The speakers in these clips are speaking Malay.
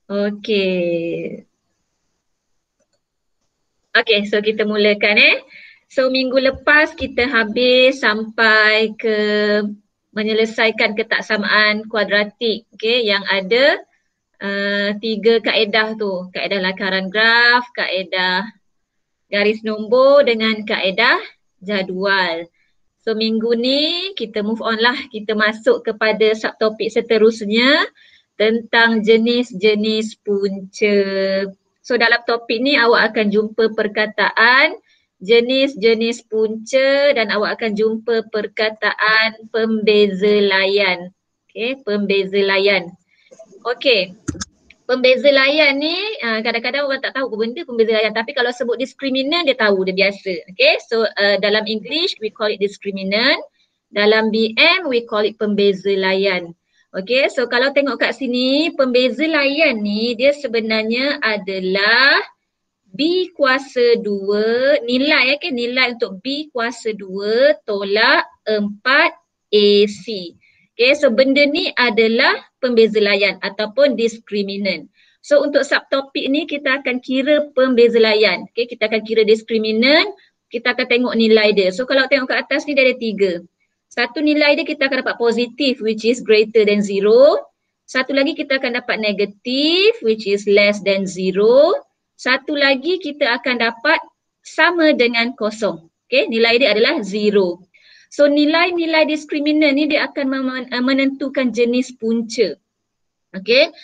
Okey. Okey, so kita mulakan So minggu lepas kita habis sampai ke menyelesaikan ketaksamaan kuadratik, yang ada 3 kaedah tu. Kaedah lakaran graf, kaedah garis nombor dengan kaedah jadual. So minggu ni kita move on lah, kita masuk kepada subtopik seterusnya tentang jenis-jenis punca. So dalam topik ni awak akan jumpa perkataan jenis-jenis punca dan awak akan jumpa perkataan pembeza layan. Pembeza layan. Pembeza layan ni kadang-kadang orang tak tahu apa benda pembeza layan, tapi kalau sebut diskriminan dia tahu, dia biasa. So dalam English we call it discriminant, dalam BM we call it pembeza layan. So kalau tengok kat sini, pembeza layan ni dia sebenarnya adalah B kuasa 2, nilai nilai untuk B kuasa 2 tolak 4 AC. So benda ni adalah pembeza layan ataupun discriminant. So untuk subtopik ni kita akan kira pembeza layan. Kita akan kira discriminant, kita akan tengok nilai dia. So kalau tengok kat atas ni dia ada 3. Satu nilai dia kita akan dapat positif which is greater than 0. Satu lagi kita akan dapat negatif which is less than 0. Satu lagi kita akan dapat sama dengan kosong. Nilai dia adalah 0. So nilai-nilai diskriminan ni dia akan menentukan jenis punca.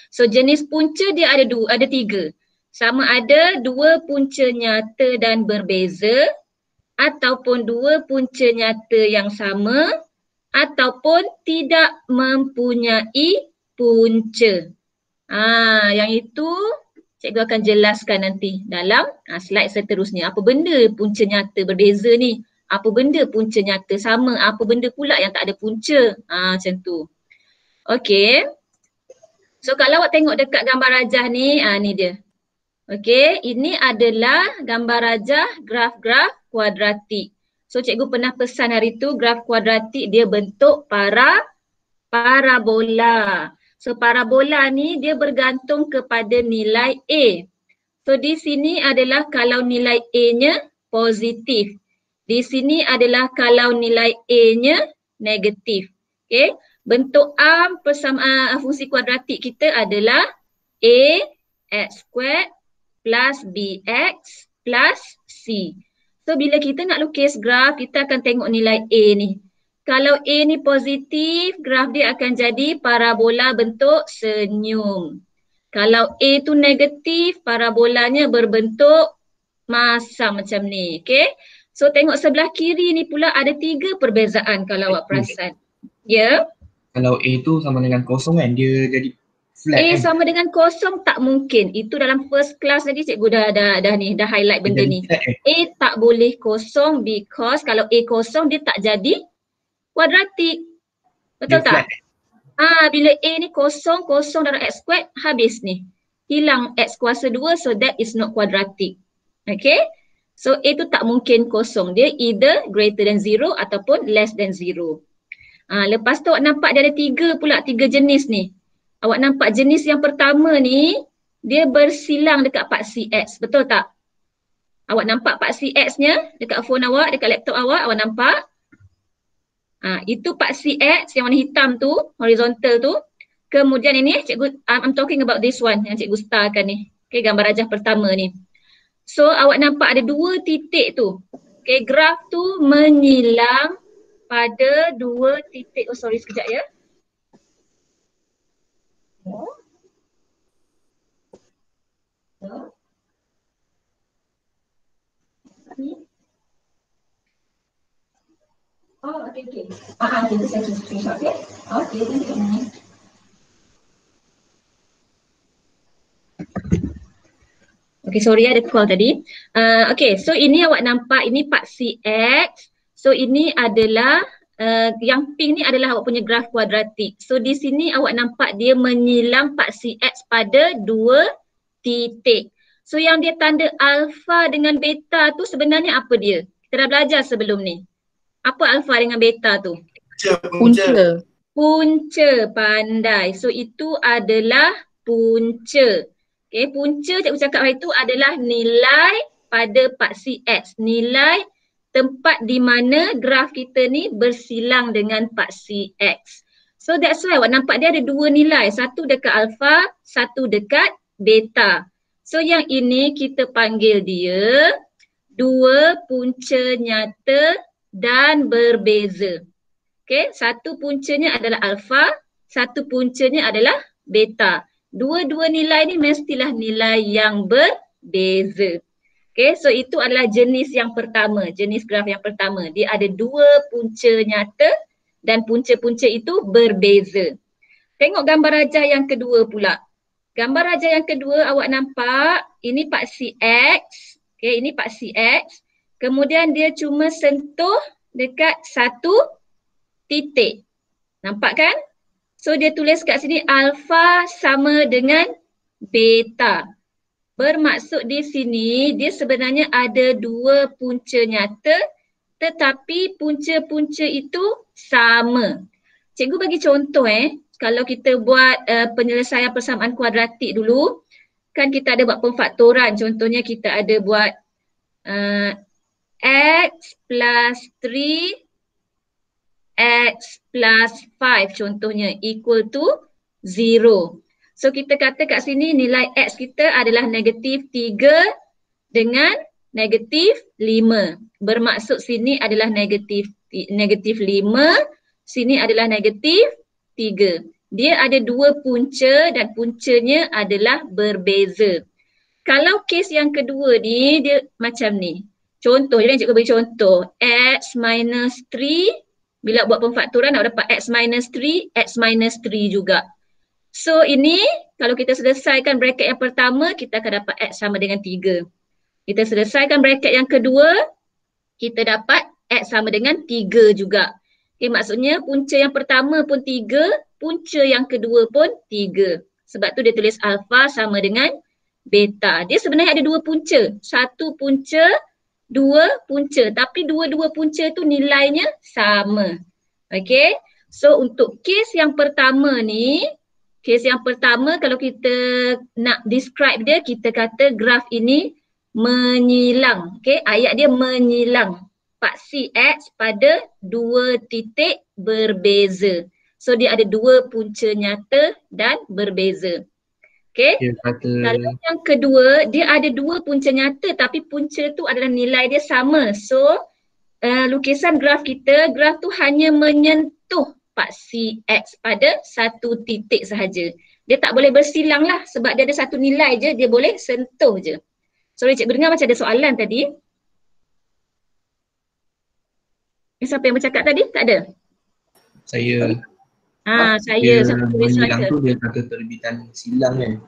So jenis punca dia ada 3. Sama ada 2 punca nyata dan berbeza, ataupun 2 punca nyata yang sama, ataupun tidak mempunyai punca. Yang itu cikgu akan jelaskan nanti dalam slide seterusnya. Apa benda punca nyata berbeza ni? Apa benda punca nyata sama? Apa benda pula yang tak ada punca? Macam tu. So kalau awak tengok dekat gambar rajah ni, ni dia. Ini adalah gambar rajah graf-graf kuadratik. So cikgu pernah pesan hari tu graf kuadratik dia bentuk parabola. So parabola ni dia bergantung kepada nilai A. So di sini adalah kalau nilai A-nya positif. Di sini adalah kalau nilai A-nya negatif. Bentuk fungsi kuadratik kita adalah A x squared plus bx plus c. So bila kita nak lukis graf, kita akan tengok nilai A ni. Kalau A ni positif, graf dia akan jadi parabola bentuk senyum. Kalau A tu negatif, parabolanya berbentuk masam macam ni. So tengok sebelah kiri ni pula ada 3 perbezaan kalau awak perasan. Kalau A tu sama dengan kosong kan, dia jadi flat. A sama dengan kosong tak mungkin. Itu dalam first class tadi cikgu dah highlight benda ni. A tak boleh kosong because kalau A kosong dia tak jadi kuadratik. Betul tak? Bila A ni kosong darab x squared habis ni. Hilang x kuasa 2, so that is not quadratic. So A tu tak mungkin kosong. Dia either greater than 0 ataupun less than 0. Lepas tu awak nampak dia ada 3 jenis ni. Awak nampak jenis yang pertama ni dia bersilang dekat paksi X. Betul tak? Awak nampak paksi X-nya dekat phone awak, dekat laptop awak nampak? Itu paksi X yang warna hitam tu, horizontal tu. Kemudian ini cikgu, I'm talking about this one yang cikgu starkan ni. Gambar rajah pertama ni. So awak nampak ada 2 titik tu. Graf tu menyilang pada 2 titik. Oh sorry sekejap ya. Okay. Kita saya screenshot sorry ada call tadi. So ini awak nampak ini paksi X. So ini adalah yang pink ni adalah awak punya graf kuadratik. So di sini awak nampak dia menyilang paksi X pada 2 titik. So yang dia tanda alfa dengan beta tu sebenarnya apa dia? Kita dah belajar sebelum ni. Apa alfa dengan beta tu? Punca. punca, pandai. So itu adalah punca. Okay, punca cikgu cakap hari itu adalah nilai pada paksi X. Nilai tempat di mana graf kita ni bersilang dengan paksi X. So that's why awak nampak dia ada dua nilai. Satu dekat alpha, satu dekat beta. So yang ini kita panggil dia dua punca nyata dan berbeza. Okay, satu puncanya adalah alpha, satu puncanya adalah beta. Dua-dua nilai ni mestilah nilai yang berbeza. Okay, so itu adalah jenis yang pertama, jenis graf yang pertama. Dia ada dua punca nyata dan punca-punca itu berbeza. Tengok gambar rajah yang kedua pula. Gambar rajah yang kedua awak nampak, ini paksi X. Okay, ini paksi X. Kemudian dia cuma sentuh dekat satu titik. Nampak kan? So dia tulis kat sini alpha sama dengan beta. Bermaksud di sini dia sebenarnya ada dua punca nyata tetapi punca-punca itu sama. Cikgu bagi contoh kalau kita buat penyelesaian persamaan kuadratik dulu, kan kita ada buat pemfaktoran. Contohnya kita ada buat x plus 3 x plus 5 contohnya equal to 0. So kita kata kat sini nilai x kita adalah negatif 3 dengan negatif 5. Bermaksud sini adalah negatif 5, sini adalah negatif 3. Dia ada dua punca dan puncanya adalah berbeza. Kalau kes yang kedua ni dia macam ni. Contoh, jadi cikgu bagi contoh. X minus 3, bila buat pemfaktoran nak dapat x minus 3, x minus 3 juga. So ini kalau kita selesaikan bracket yang pertama, kita akan dapat x sama dengan 3. Kita selesaikan bracket yang kedua, kita dapat x sama dengan 3 juga. Okay, maksudnya punca yang pertama pun 3, punca yang kedua pun 3. Sebab tu dia tulis alpha sama dengan beta. Dia sebenarnya ada dua punca. Satu punca, dua punca. Tapi dua-dua punca tu nilainya sama. Okay. So untuk kes yang pertama ni, kes yang pertama kalau kita nak describe dia, kita kata graf ini menyilang. Okay. Ayat dia menyilang. Paksi X pada dua titik berbeza. So dia ada dua punca nyata dan berbeza. Okay. Kalau yang kedua, dia ada dua punca nyata tapi punca tu adalah nilai dia sama. So lukisan graf kita, graf tu hanya menyentuh paksi X pada satu titik sahaja. Dia tak boleh bersilang lah sebab dia ada satu nilai je, dia boleh sentuh je. Sorry cikgu dengar macam ada soalan tadi. Siapa yang bercakap tadi? Tak ada? Saya. Saya. Dia menyilang tu dia kata terbitan silang kan?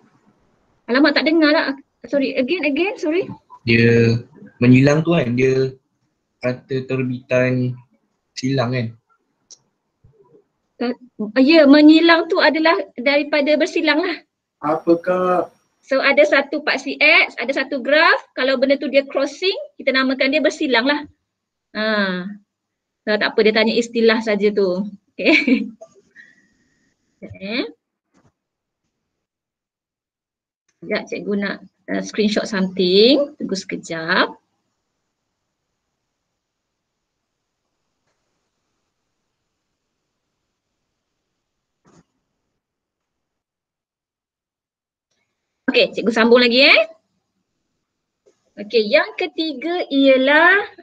Alamak tak dengar lah. Sorry, again, sorry. Dia menyilang tu kan, dia kata terbitan silang kan? Ya, menyilang tu adalah daripada bersilang lah. Apakah? So ada satu paksi X, ada satu graf. Kalau benda tu dia crossing, kita namakan dia bersilang lah. So, tak apa, dia tanya istilah saja tu. Okay. Sekejap cikgu nak screenshot something. Tunggu sekejap. Okay, cikgu sambung lagi Okay, yang ketiga ialah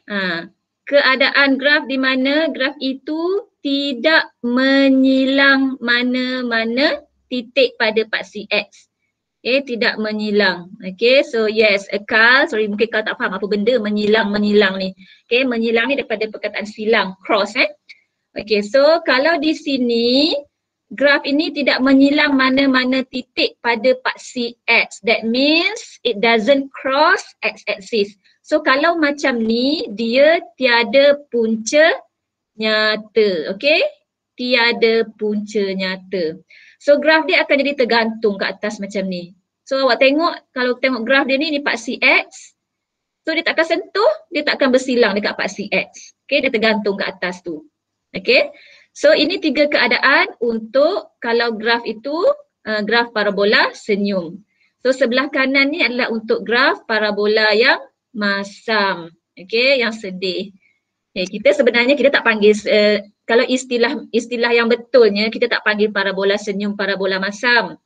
keadaan graf di mana graf itu tidak menyilang mana-mana titik pada paksi X. Okay, tidak menyilang. Okay, so yes, Kal, sorry mungkin kau tak faham apa benda menyilang ni. Okay, menyilang ni daripada perkataan silang, cross Okay, so kalau di sini graf ini tidak menyilang mana-mana titik pada paksi X. That means it doesn't cross X-axis. So kalau macam ni, dia tiada punca nyata. Okay? Tiada punca nyata. So graf dia akan jadi tergantung ke atas macam ni. So awak tengok, kalau tengok graf dia ni paksi X. So dia tak akan sentuh, dia tak akan bersilang dekat paksi X. Okay? Dia tergantung ke atas tu. Okay? So ini 3 keadaan untuk kalau graf itu graf parabola senyum. So sebelah kanan ni adalah untuk graf parabola yang masam. Okay, yang sedih. Kita sebenarnya kita tak panggil kalau istilah yang betulnya kita tak panggil parabola senyum, parabola masam.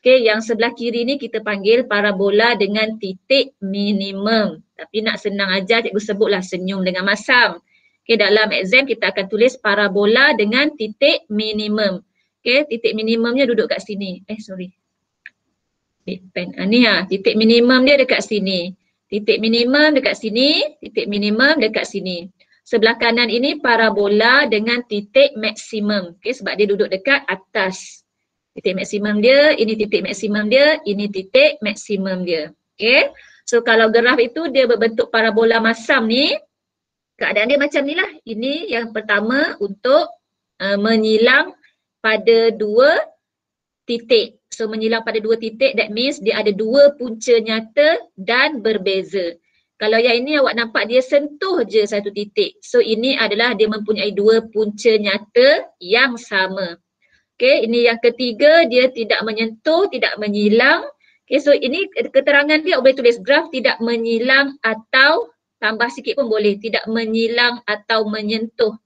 Okay, yang sebelah kiri ni kita panggil parabola dengan titik minimum. Tapi nak senang ajar cikgu sebutlah senyum dengan masam. Okay, dalam exam kita akan tulis parabola dengan titik minimum. Okay, titik minimumnya duduk kat sini. Titik minimum dia dekat sini. Titik minimum dekat sini, titik minimum dekat sini. Sebelah kanan ini parabola dengan titik maksimum. Okay, sebab dia duduk dekat atas. Titik maksimum dia, ini titik maksimum dia, ini titik maksimum dia. Okay. So kalau graf itu dia berbentuk parabola masam ni, keadaan dia macam ni lah. Ini yang pertama untuk menyilang pada 2 titik. So menyilang pada 2 titik, that means dia ada 2 punca nyata dan berbeza. Kalau yang ini awak nampak dia sentuh je satu titik. So ini adalah dia mempunyai 2 punca nyata yang sama. Okay, ini yang ketiga, dia tidak menyentuh, tidak menyilang. Okay, so ini keterangan dia boleh tulis graf tidak menyilang atau tambah sikit pun boleh, tidak menyilang atau menyentuh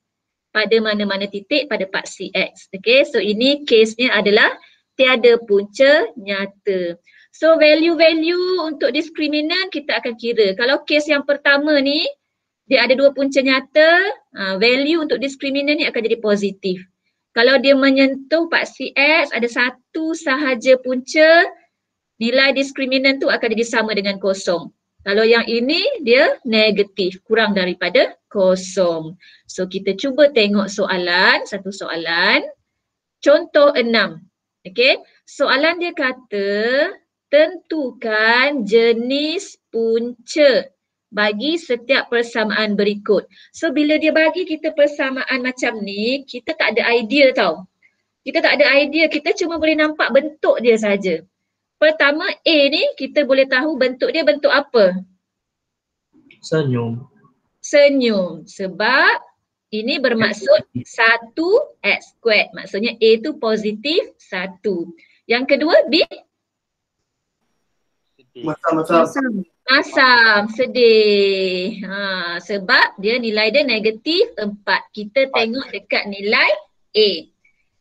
pada mana-mana titik pada paksi X. Okay, so ini case-nya adalah tiada punca nyata. So value-value untuk diskriminan kita akan kira. Kalau case yang pertama ni, dia ada 2 punca nyata, value untuk diskriminan ni akan jadi positif. Kalau dia menyentuh paksi X, ada 1 sahaja punca, nilai diskriminan tu akan jadi sama dengan kosong. Kalau yang ini dia negatif, kurang daripada kosong. So kita cuba tengok soalan, satu soalan. Contoh 6. Okay, soalan dia kata tentukan jenis punca bagi setiap persamaan berikut. So bila dia bagi kita persamaan macam ni, kita tak ada idea tau. Kita tak ada idea, kita cuma boleh nampak bentuk dia saja. Pertama A ni kita boleh tahu bentuk dia bentuk apa? Senyum. Senyum. Sebab ini bermaksud 1x². Maksudnya A tu positif 1. Yang kedua B? Masam, sedih. Sebab dia nilai dia negatif 4. Kita tengok dekat nilai A.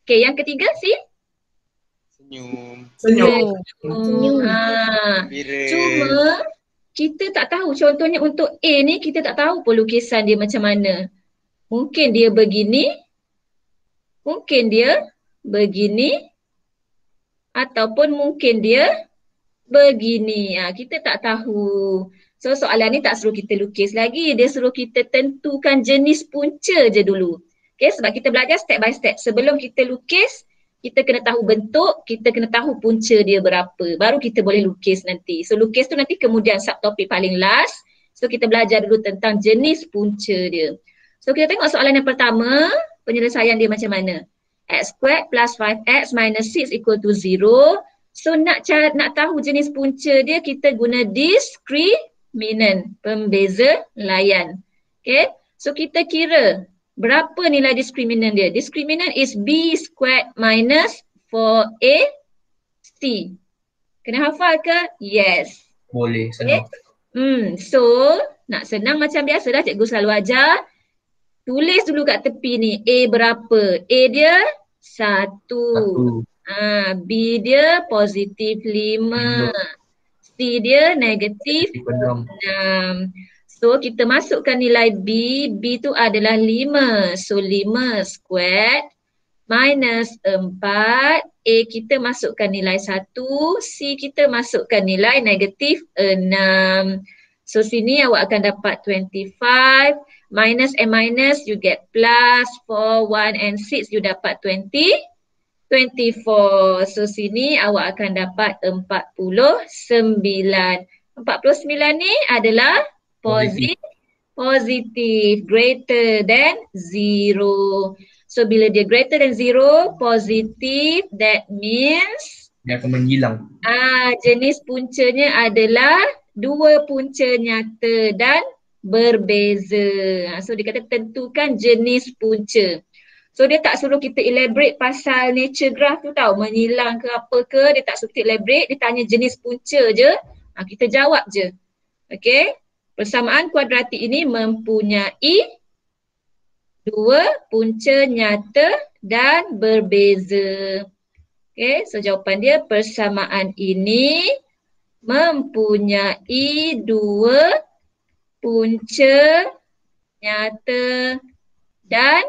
Okey, yang ketiga C? Senyum. Cuma kita tak tahu, contohnya untuk A ni kita tak tahu pun lukisan dia macam mana. Mungkin dia begini, mungkin dia begini, ataupun mungkin dia begini. Kita tak tahu. So soalan ni tak suruh kita lukis lagi. Dia suruh kita tentukan jenis punca je dulu. Okay, sebab kita belajar step by step. Sebelum kita lukis, kita kena tahu bentuk, kita kena tahu punca dia berapa. Baru kita boleh lukis nanti. So lukis tu nanti kemudian subtopik paling last. So kita belajar dulu tentang jenis punca dia. So kita tengok soalan yang pertama, penyelesaian dia macam mana. X² plus 5x minus 6 equal to 0. So nak tahu jenis punca dia, kita guna diskriminan, pembeza layan. Okay, so kita kira berapa nilai diskriminan dia. Diskriminan is B squared minus 4AC. Kena hafal ke? Yes. Boleh, senang. Okay. So nak senang macam biasa dah cikgu selalu ajar. Tulis dulu kat tepi ni A berapa. A dia 1. B dia positif 5. C dia negatif 6. So kita masukkan nilai B. B tu adalah 5. So 5 squared minus 4. A kita masukkan nilai 1. C kita masukkan nilai negatif 6. So sini awak akan dapat 25. Minus and minus you get plus. 4, 1 and 6 you dapat 24. So sini awak akan dapat 49. 49 ni adalah positif, greater than 0. So bila dia greater than 0, positif, that means dia akan menghilang. Jenis puncanya adalah 2 punca nyata dan berbeza. So dia kata tentukan jenis punca. So dia tak suruh kita elaborate pasal nature graph tu tau, menyilang ke apa ke, dia tak suruh kita elaborate, dia tanya jenis punca je, kita jawab je. Okay, persamaan kuadratik ini mempunyai dua punca nyata dan berbeza. Okay, so jawapan dia persamaan ini mempunyai dua punca nyata dan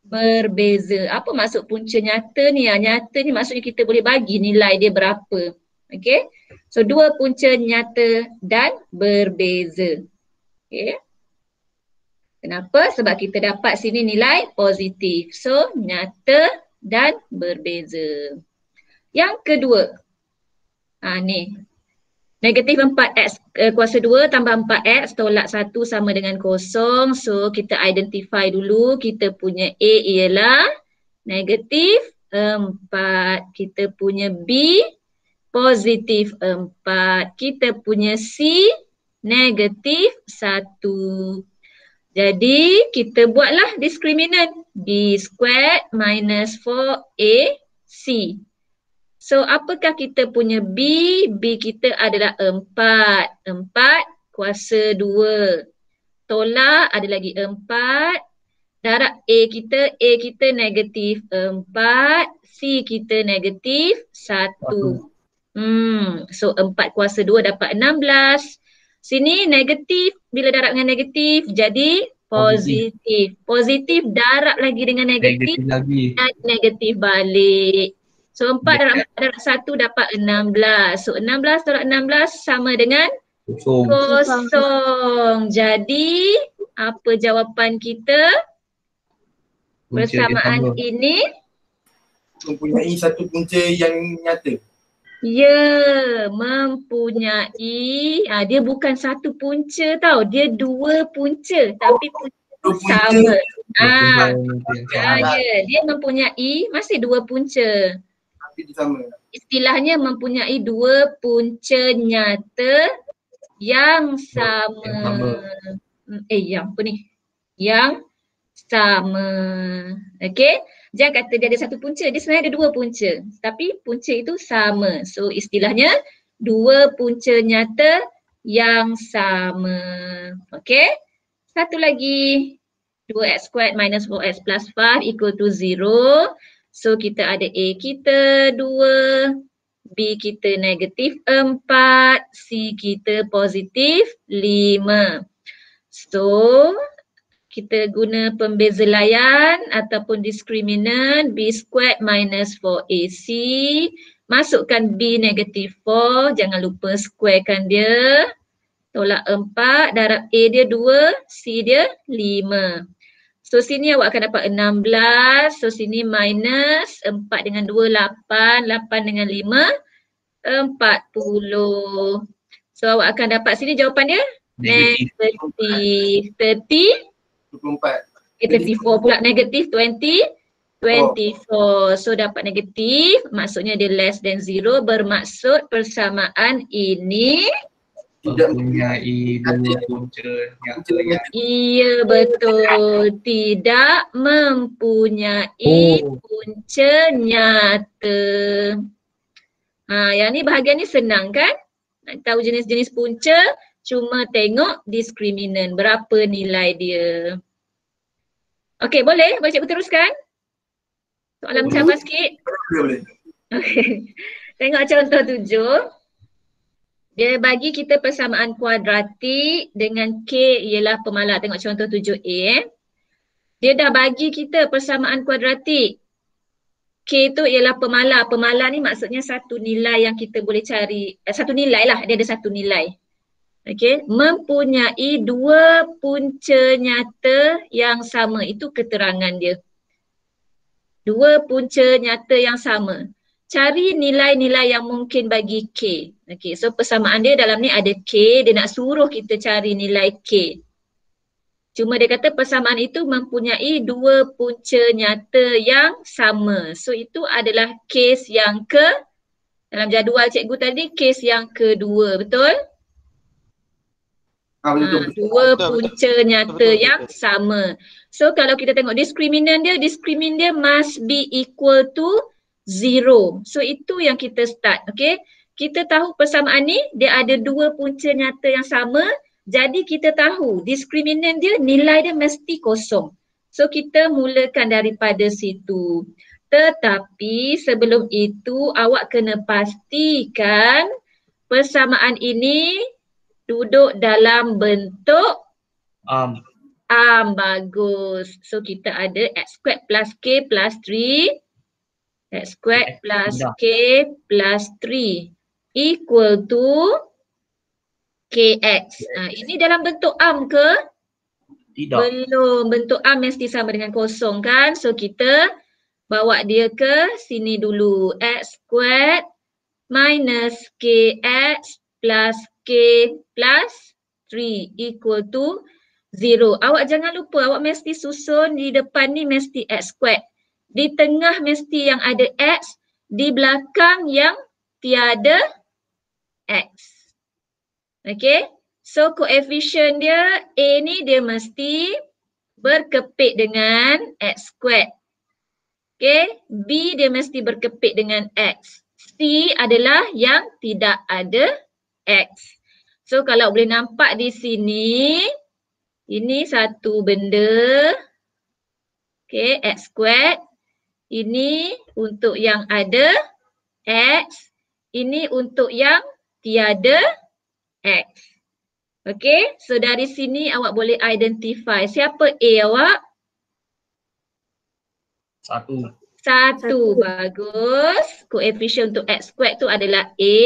berbeza. Apa maksud punca nyata ni? Nyata ni maksudnya kita boleh bagi nilai dia berapa. Okay, so dua punca nyata dan berbeza. Okay. Kenapa? Sebab kita dapat sini nilai positif. So, nyata dan berbeza. Yang kedua, ni. Negatif 4x kuasa 2 tambah 4x tolak 1 sama dengan kosong. So, kita identify dulu. Kita punya A ialah negatif 4. Kita punya B positif 4. Kita punya C negatif 1. Jadi kita buatlah diskriminan B squared minus 4AC. So apakah kita punya B? B kita adalah 4. 4 kuasa 2. Tolak ada lagi 4. Darab A kita negatif 4. C kita negatif 1. So 4 kuasa 2 dapat 16. Sini negatif, bila darab dengan negatif jadi positif. Positif darab lagi dengan negatif lagi. dan negatif balik. So 4 darab 1 dapat 16. So 16 tolak 16 sama dengan kosong. Jadi apa jawapan kita? Persamaan ini mempunyai satu punca yang nyata. Ya, mempunyai, dia bukan satu punca tau, dia dua punca tapi punca sama. Ya, dia mempunyai masih dua punca. Tapi dia sama. Istilahnya mempunyai dua punca nyata yang sama. Yang apa ni? Yang sama. Okey. Jangan kata dia ada satu punca, dia sebenarnya ada dua punca. Tapi punca itu sama. So istilahnya dua punca nyata yang sama. Okey. Satu lagi. 2x squared minus 4x plus 5 equal to 0. So kita ada A kita 2. B kita negatif 4. C kita positif 5. So kita guna pembeza layan ataupun diskriminan B squared minus 4AC. Masukkan B negatif 4, jangan lupa squarekan dia. Tolak 4, darab A dia 2, C dia 5. So sini awak akan dapat 16, so sini minus 4 dengan 2, 8, 8 dengan 5, 40. So awak akan dapat sini jawapan dia negatif 34 pula negatif 24. So dapat negatif, maksudnya dia less than 0, bermaksud persamaan ini tidak mempunyai dua punca nyata. Iya betul, tidak mempunyai punca nyata. Yang ni bahagian ni senang kan? Nak tahu jenis-jenis punca, cuma tengok diskriminan, berapa nilai dia. Okey, boleh cikgu teruskan? Soalan mencabar sikit. Boleh. Okey. Tengok contoh 7. Dia bagi kita persamaan kuadratik dengan K ialah pemalar. Tengok contoh 7A. Dia dah bagi kita persamaan kuadratik. K tu ialah pemalar. Pemalar ni maksudnya satu nilai yang kita boleh cari. Satu nilai lah, dia ada satu nilai. Okey, mempunyai dua punca nyata yang sama. Itu keterangan dia. Dua punca nyata yang sama. Cari nilai-nilai yang mungkin bagi K. Okey, so persamaan dia dalam ni ada K, dia nak suruh kita cari nilai K. Cuma dia kata persamaan itu mempunyai dua punca nyata yang sama. So itu adalah kes yang dalam jadual cikgu tadi, kes yang kedua, betul? Betul. Dua Betul, punca nyata betul, yang betul. sama. So kalau kita tengok discriminant dia must be equal to 0. So itu yang kita start, okay. Kita tahu persamaan ni dia ada dua punca nyata yang sama. Jadi kita tahu discriminant dia nilai dia mesti kosong. So kita mulakan daripada situ. Tetapi sebelum itu awak kena pastikan persamaan ini duduk dalam bentuk bagus. So kita ada x squared plus k plus 3. X squared plus k plus 3 equal to kx. Ini dalam bentuk ke? Tidak. Belum. Bentuk mesti sama dengan kosong kan? So kita bawa dia ke sini dulu. X squared minus kx plus k plus 3 equal to 0. Awak jangan lupa, awak mesti susun di depan ni mesti x squared. Di tengah mesti yang ada x, di belakang yang tiada x. Okay, so koefisien dia A ni dia mesti berkepit dengan x squared. Okay, B dia mesti berkepit dengan x. C adalah yang tidak ada x. So kalau boleh nampak di sini, ini satu benda. Okay, x squared. Ini untuk yang ada x. Ini untuk yang tiada x. Okay, so dari sini awak boleh identify siapa A awak? Satu. Bagus. Koefisien untuk x squared tu adalah A.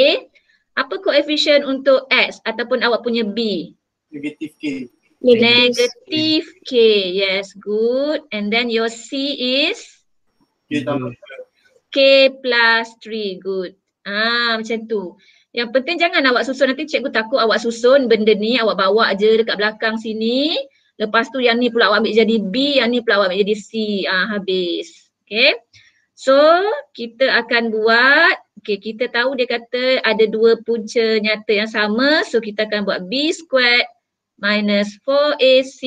Apa koefisien untuk x ataupun awak punya B? Negatif K. Negatif K. Yes, good. And then your C is? K tambah K plus 3. Good. Macam tu. Yang penting jangan awak susun, nanti cikgu takut awak susun benda ni, awak bawa je dekat belakang sini. Lepas tu yang ni pula awak ambil jadi B, yang ni pula awak ambil jadi C. Habis. Okay. So kita akan buat, okay, kita tahu dia kata ada dua punca nyata yang sama. So kita akan buat B squared minus 4AC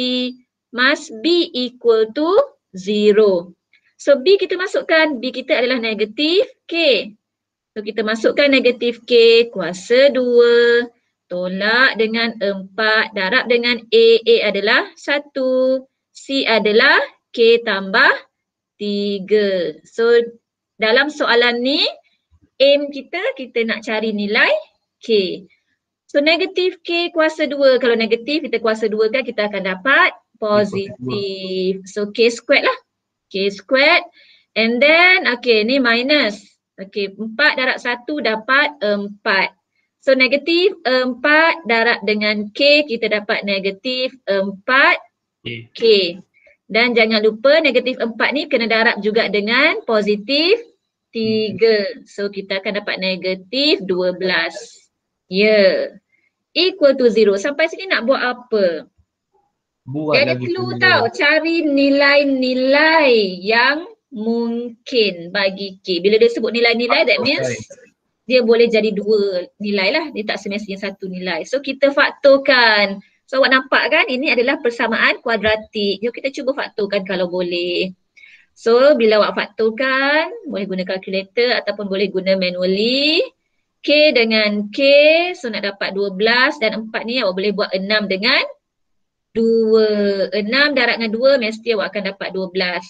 must be equal to 0. So B kita masukkan, B kita adalah negatif K. So kita masukkan negatif K kuasa 2 tolak dengan 4 darab dengan A adalah 1, C adalah K tambah 3. So dalam soalan ni aim kita nak cari nilai K. So negatif K kuasa 2, kalau negatif kita kuasa 2 kan kita akan dapat positif. So K squared lah. K squared and then okay ni minus. Okay 4 darab 1 dapat 4. So negatif 4 darab dengan K kita dapat negatif 4K. Dan jangan lupa negatif 4 ni kena darab juga dengan positif 3. So kita akan dapat negatif 12. Ya. Equal to 0. Sampai sini nak buat apa? Dia ada clue tau, cari nilai-nilai yang mungkin bagi K. Bila dia sebut nilai-nilai, that means dia boleh jadi dua nilai lah. Dia tak semestinya satu nilai. So kita faktorkan. So awak nampak kan ini adalah persamaan kuadratik. Jom kita cuba faktorkan kalau boleh. So bila awak faktorkan, boleh guna kalkulator ataupun boleh guna manually. K dengan K, so nak dapat 12 dan 4 ni awak boleh buat 6 dengan 2. 6 darab dengan 2 mesti awak akan dapat 12.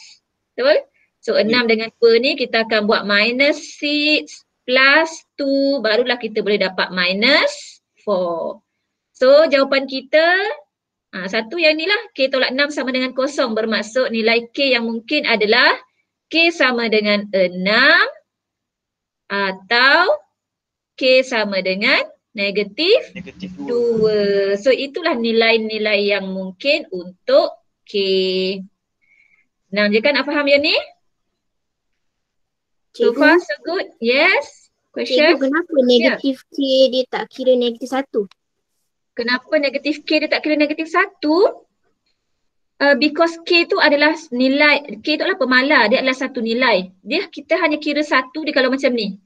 Betul? So 6 dengan 2 ni kita akan buat minus 6 plus 2, barulah kita boleh dapat minus 4. So jawapan kita, satu yang ni lah, K tolak 6 sama dengan kosong, bermaksud nilai K yang mungkin adalah K sama dengan 6 atau K sama dengan negatif 2. So itulah nilai-nilai yang mungkin untuk K. Senang je kan nak faham yang ni? So far so good? Yes? Question? Cikgu, kenapa negatif K dia tak kira negatif 1? Kenapa negatif K dia tak kira negatif 1? Because K tu adalah nilai, K tu adalah pemalar, dia adalah satu nilai. Kita hanya kira satu dia kalau macam ni.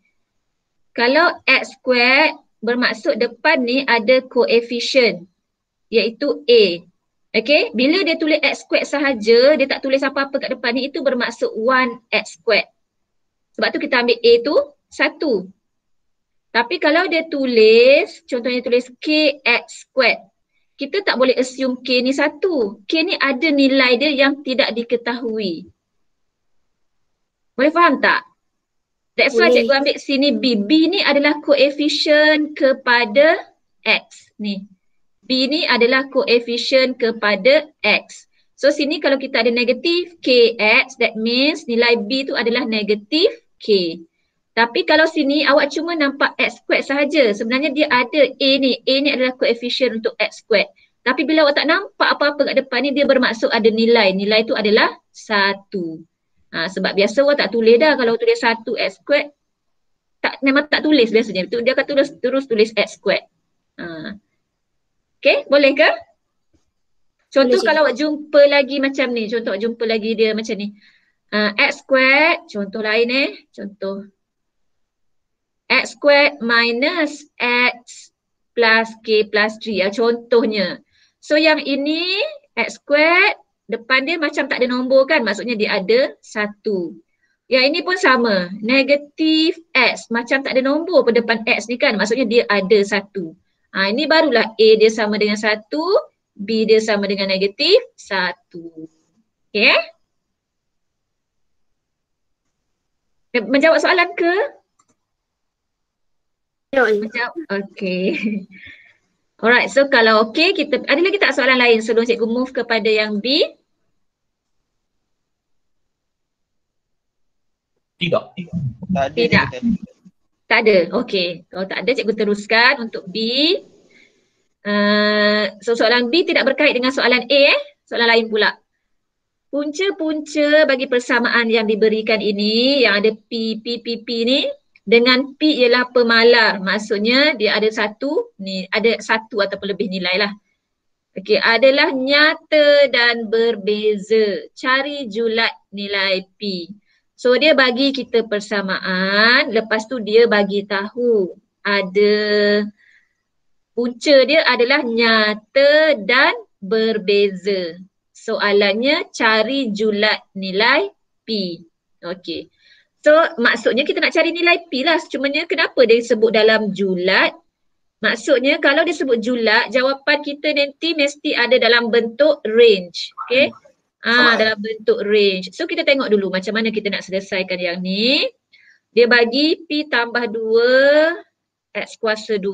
Kalau x squared bermaksud depan ni ada koefisien. iaitu A. Okay, bila dia tulis X squared sahaja, dia tak tulis apa-apa kat depan ni, itu bermaksud 1X squared. Sebab tu kita ambil A tu 1. Tapi kalau dia tulis, contohnya tulis KX squared, kita tak boleh assume K ni 1. K ni ada nilai dia yang tidak diketahui. Boleh faham tak? That's why Boleh. cikgu ambil sini B. B ni adalah koefisien kepada X. Ni. B ni adalah koefisien kepada X. So sini kalau kita ada negatif KX, that means nilai B tu adalah negatif K. Tapi kalau sini awak cuma nampak X squared sahaja. Sebenarnya dia ada A ni. A ni adalah koefisien untuk X squared. Tapi bila awak tak nampak apa-apa kat depan ni, dia bermaksud ada nilai. Nilai tu adalah 1. Sebab biasa awak tak tulis dah. Kalau tulis 1X squared, memang tak tulis biasanya. Dia akan terus tulis X squared. Okay, boleh ke? Contoh Boleh, kalau awak jumpa lagi macam ni. Contoh awak jumpa lagi dia macam ni. X squared, contoh lain contoh. X squared minus X plus K plus 3. Contohnya. So yang ini X squared, depan dia macam tak ada nombor kan, maksudnya dia ada 1. Yang ini pun sama, negatif X, macam tak ada nombor pada depan X ni kan, maksudnya dia ada 1. Ini barulah A dia sama dengan 1, B dia sama dengan negatif 1. Okay? Menjawab soalan ke? Menjawab, okay. Alright, so kalau okay, kita ada lagi tak soalan lain sebelum cikgu move kepada yang B? Tidak. Tak ada. Tidak. Tak ada, okay. Kalau tak ada, cikgu teruskan untuk B. So soalan B tidak berkait dengan soalan A soalan lain pula. Punca-punca bagi persamaan yang diberikan ini, yang ada P ni, dengan P ialah pemalar. Maksudnya dia ada 1, ni ada 1 ataupun lebih nilai lah. Okey, adalah nyata dan berbeza. Cari julat nilai P. So dia bagi kita persamaan, lepas tu dia bagi tahu ada punca dia adalah nyata dan berbeza. Soalannya cari julat nilai P. Okey. So maksudnya kita nak cari nilai P lah. Cumanya kenapa dia sebut dalam julat? Maksudnya kalau dia sebut julat, jawapan kita nanti mesti ada dalam bentuk range. Okay? Dalam bentuk range. So kita tengok dulu macam mana kita nak selesaikan yang ni. Dia bagi P tambah 2 X kuasa 2.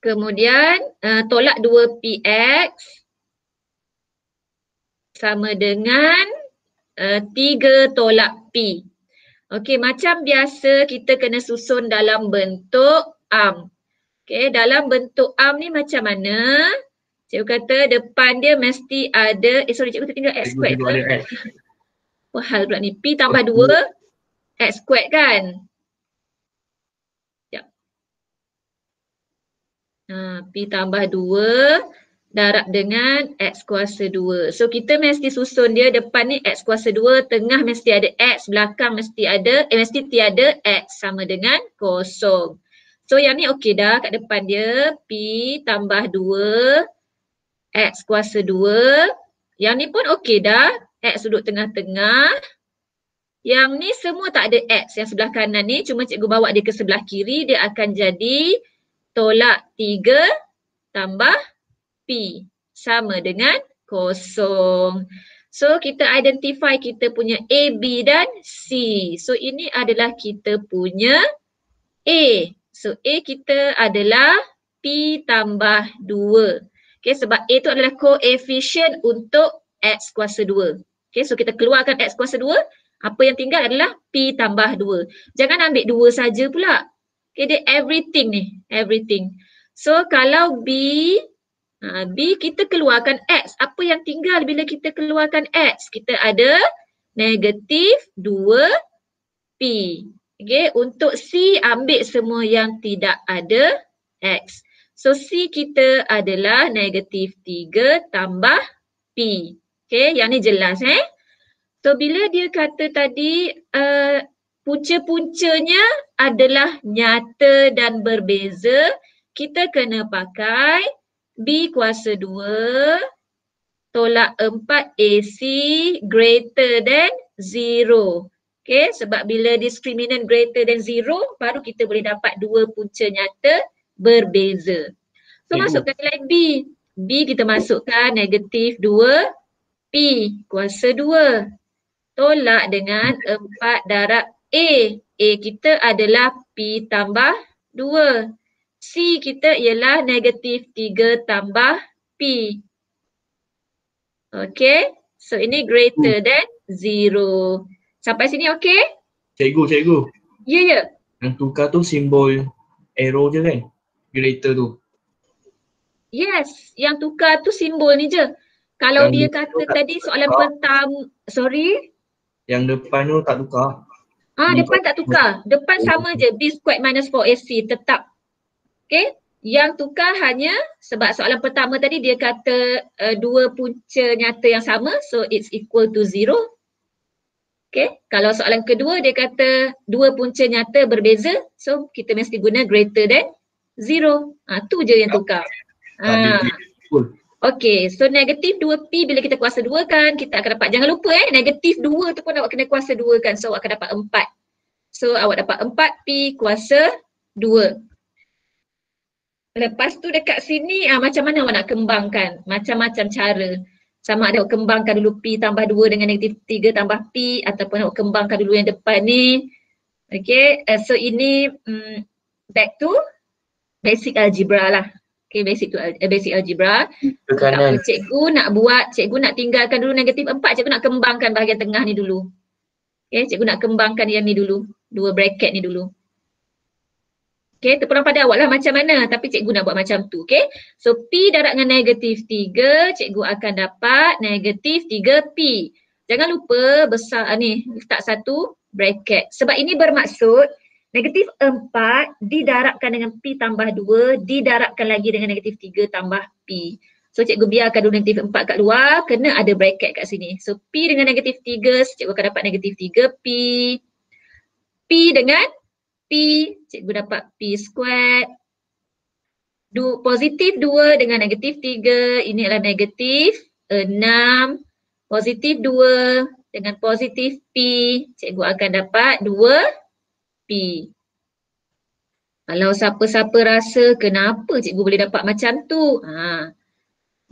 Kemudian tolak 2PX sama dengan 3 tolak P. Okey, macam biasa kita kena susun dalam bentuk arm. Okey, dalam bentuk arm ni macam mana? Cikgu kata depan dia mesti ada, cikgu tertinggal X squared ke? Wah, hal pula ni. P tambah 2 X squared kan? P tambah 2 darab dengan X kuasa 2. So kita mesti susun dia, depan ni X kuasa 2, tengah mesti ada X, belakang mesti ada, mesti tiada X sama dengan 0. So yang ni okey dah kat depan dia, P tambah 2 X kuasa 2. Yang ni pun okey dah, X duduk tengah-tengah. Yang ni semua tak ada X, yang sebelah kanan ni cuma cikgu bawa dia ke sebelah kiri, dia akan jadi tolak 3 tambah P sama dengan 0. So kita identify kita punya A, B dan C. So ini adalah kita punya A. So A kita adalah P tambah 2. Okay, sebab A tu adalah koefisien untuk X kuasa 2. Okay, so kita keluarkan X kuasa 2. Apa yang tinggal adalah P tambah 2. Jangan ambil 2 saja pula. Okay, dia everything ni, everything. So kalau B, B kita keluarkan X. Apa yang tinggal bila kita keluarkan X? Kita ada negatif 2P. Okay, untuk C ambil semua yang tidak ada X. So C kita adalah negatif 3 tambah P. Okay, yang ni jelas So bila dia kata tadi punca-puncanya adalah nyata dan berbeza, kita kena pakai B kuasa 2 tolak 4 AC greater than 0. Okay, sebab bila discriminant greater than 0, baru kita boleh dapat dua punca nyata berbeza. So masukkan nilai B. B kita masukkan negatif 2 P kuasa 2 tolak dengan 4 darab A. A kita adalah P tambah 2. C kita ialah negatif 3 tambah P. Okay, so ini greater than 0. Sampai sini okay? Cikgu. Ya. Yang tukar tu simbol arrow je kan? Greater tu. Yes, yang tukar tu simbol ni je. Kalau Yang dia kata tadi soalan pertama, sorry? Yang depan tu tak tukar. Depan tak tukar. Depan sama je, B squared minus 4AC tetap. Okay, yang tukar hanya sebab soalan pertama tadi dia kata dua punca nyata yang sama, so it's equal to 0. Okay, kalau soalan kedua dia kata dua punca nyata berbeza, so kita mesti guna greater than 0. Tu je yang tukar. Okay, so negatif 2P bila kita kuasa 2 kan, kita akan dapat, jangan lupa negatif 2 tu pun awak kena kuasa 2 kan, so awak akan dapat 4. So awak dapat 4P kuasa 2. Lepas tu dekat sini macam mana awak nak kembangkan? Macam-macam cara. Sama ada awak kembangkan dulu P tambah 2 dengan negatif 3 tambah P, ataupun awak kembangkan dulu yang depan ni. Okay, so ini back to basic algebra lah. Okay, basic algebra. Tak apa, cikgu nak tinggalkan dulu negatif 4, cikgu nak kembangkan bahagian tengah ni dulu. Okay, cikgu nak kembangkan yang ni dulu, dua bracket ni dulu. Okay, terpulang pada awak lah macam mana, tapi cikgu nak buat macam tu. Okay, so P darab dengan negatif 3, cikgu akan dapat negatif 3P. Jangan lupa besar ni, letak satu bracket. Sebab ini bermaksud negatif 4 didarabkan dengan P tambah 2, didarabkan lagi dengan negatif 3 tambah P. So cikgu biarkan dulu negatif 4 kat luar, kena ada bracket kat sini. So P dengan negatif 3, cikgu akan dapat negatif 3P. P dengan P, cikgu dapat P squared. Positif 2 dengan negatif 3, ini adalah negatif 6. Positif 2 dengan positif P, cikgu akan dapat 2P. Kalau siapa-siapa rasa kenapa cikgu boleh dapat macam tu,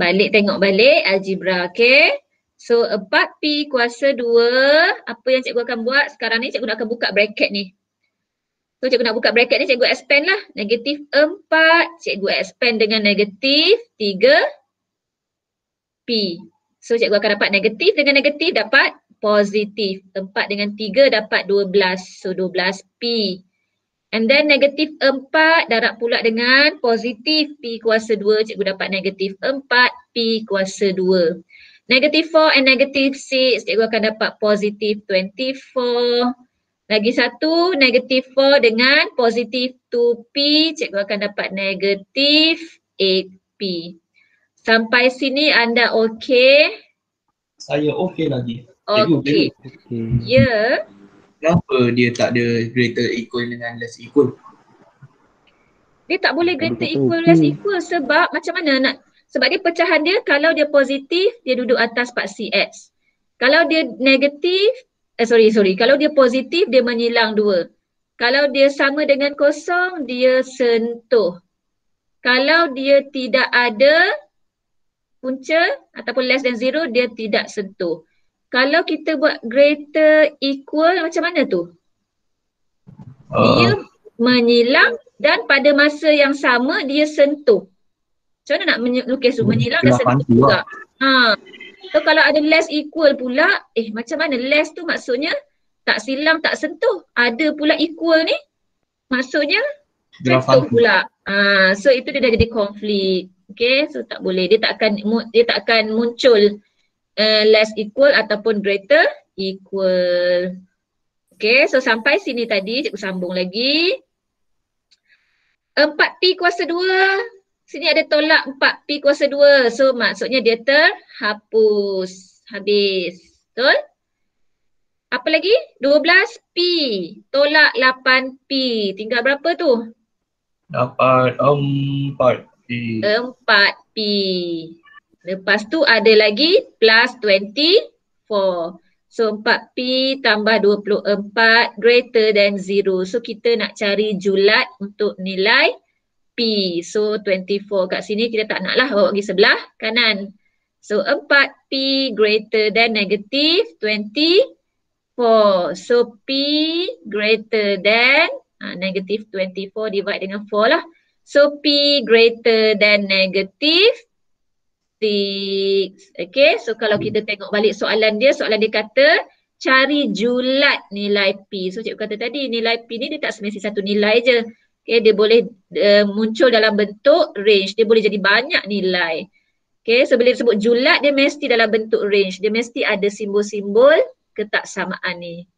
balik tengok balik algebra, okay? So 4P kuasa 2, apa yang cikgu akan buat sekarang ni, cikgu akan buka bracket ni. So cikgu nak buka bracket ni, cikgu expand lah. Negatif 4, cikgu expand dengan negatif 3P. So cikgu akan dapat negatif dengan negatif dapat positif. 4 dengan 3 dapat 12. So 12P. And then negatif 4 darab pula dengan positif P kuasa 2. Cikgu dapat negatif 4P kuasa 2. Negatif 4 and negatif 6. Cikgu akan dapat positif 24. Lagi satu, negatif 4 dengan positif 2P, cikgu akan dapat negatif 8P. Sampai sini anda okey? Saya okey lagi. Okey. Ya. Kenapa dia tak ada greater equal dengan less equal? Dia tak boleh greater equal, less equal sebab macam mana nak, sebab dia pecahan dia kalau dia positif, dia duduk atas part CX. Kalau dia negatif, kalau dia positif, dia menyilang 2. Kalau dia sama dengan kosong, dia sentuh. Kalau dia tidak ada punca ataupun less than 0, dia tidak sentuh. Kalau kita buat greater equal, macam mana tu? Dia menyilang dan pada masa yang sama, dia sentuh. Macam mana nak lukis tu? Menyilang dan sentuh juga. So kalau ada less equal pula, macam mana less tu maksudnya tak silang, tak sentuh. Ada pula equal ni, maksudnya sentuh pula. So itu dia dah jadi konflik. Okay, so tak boleh. Dia tak akan muncul less equal ataupun greater equal. Okay, so sampai sini tadi cikgu sambung lagi. 4P kuasa 2. Sini ada tolak 4P kuasa 2. So maksudnya dia terhapus. Habis. Betul? Apa lagi? 12P. Tolak 8P. Tinggal berapa tu? Dapat 4P. 4P. Lepas tu ada lagi plus 24. So 4P tambah 24 greater than 0. So kita nak cari julat untuk nilai P. So 24 kat sini kita tak nak lah bawa pergi sebelah kanan. So 4P greater than negative 24. So P greater than negative 24 divide dengan 4 lah. So P greater than negative 6. Okay, so kalau kita tengok balik soalan dia kata cari julat nilai P. So cikgu kata tadi nilai P ni dia tak semesti satu nilai je. Okay, dia boleh muncul dalam bentuk range. Dia boleh jadi banyak nilai. Okay, so bila disebut julat dia mesti dalam bentuk range. Dia mesti ada simbol-simbol ketaksamaan ni.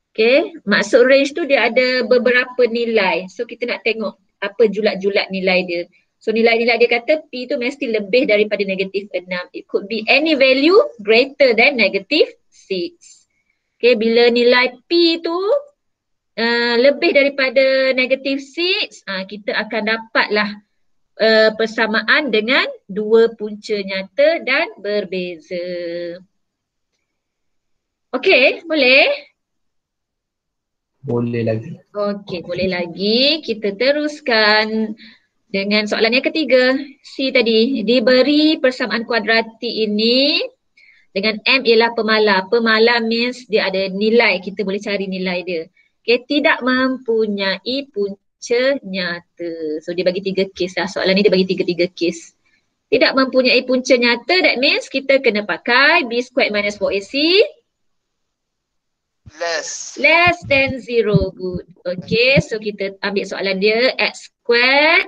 Okay, maksud range tu dia ada beberapa nilai. So kita nak tengok apa julat-julat nilai dia. So nilai-nilai dia kata P tu mesti lebih daripada negatif 6. It could be any value greater than negative 6. Okay, bila nilai P tu lebih daripada negatif 6, kita akan dapatlah persamaan dengan dua punca nyata dan berbeza. Okey, boleh? Boleh lagi. Okey, boleh lagi. Kita teruskan dengan soalan yang ketiga. C tadi, diberi persamaan kuadratik ini dengan M ialah pemalar. Pemalar means dia ada nilai, kita boleh cari nilai dia. Okay, tidak mempunyai punca nyata. So dia bagi 3 kes lah. Soalan ni dia bagi 3 kes. Tidak mempunyai punca nyata, that means kita kena pakai B squared minus 4AC less than 0. Good. Okay, so kita ambil soalan dia X squared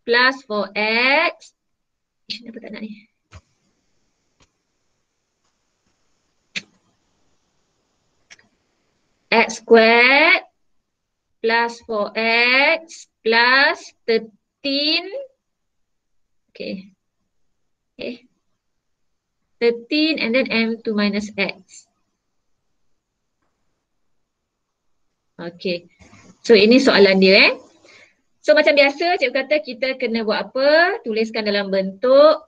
plus 4X. Kenapa tak nak ni? X squared plus 4X plus 13. Okay. 13 and then M2 minus X. Okay. So ini soalan dia So macam biasa cikgu kata kita kena buat apa? Tuliskan dalam bentuk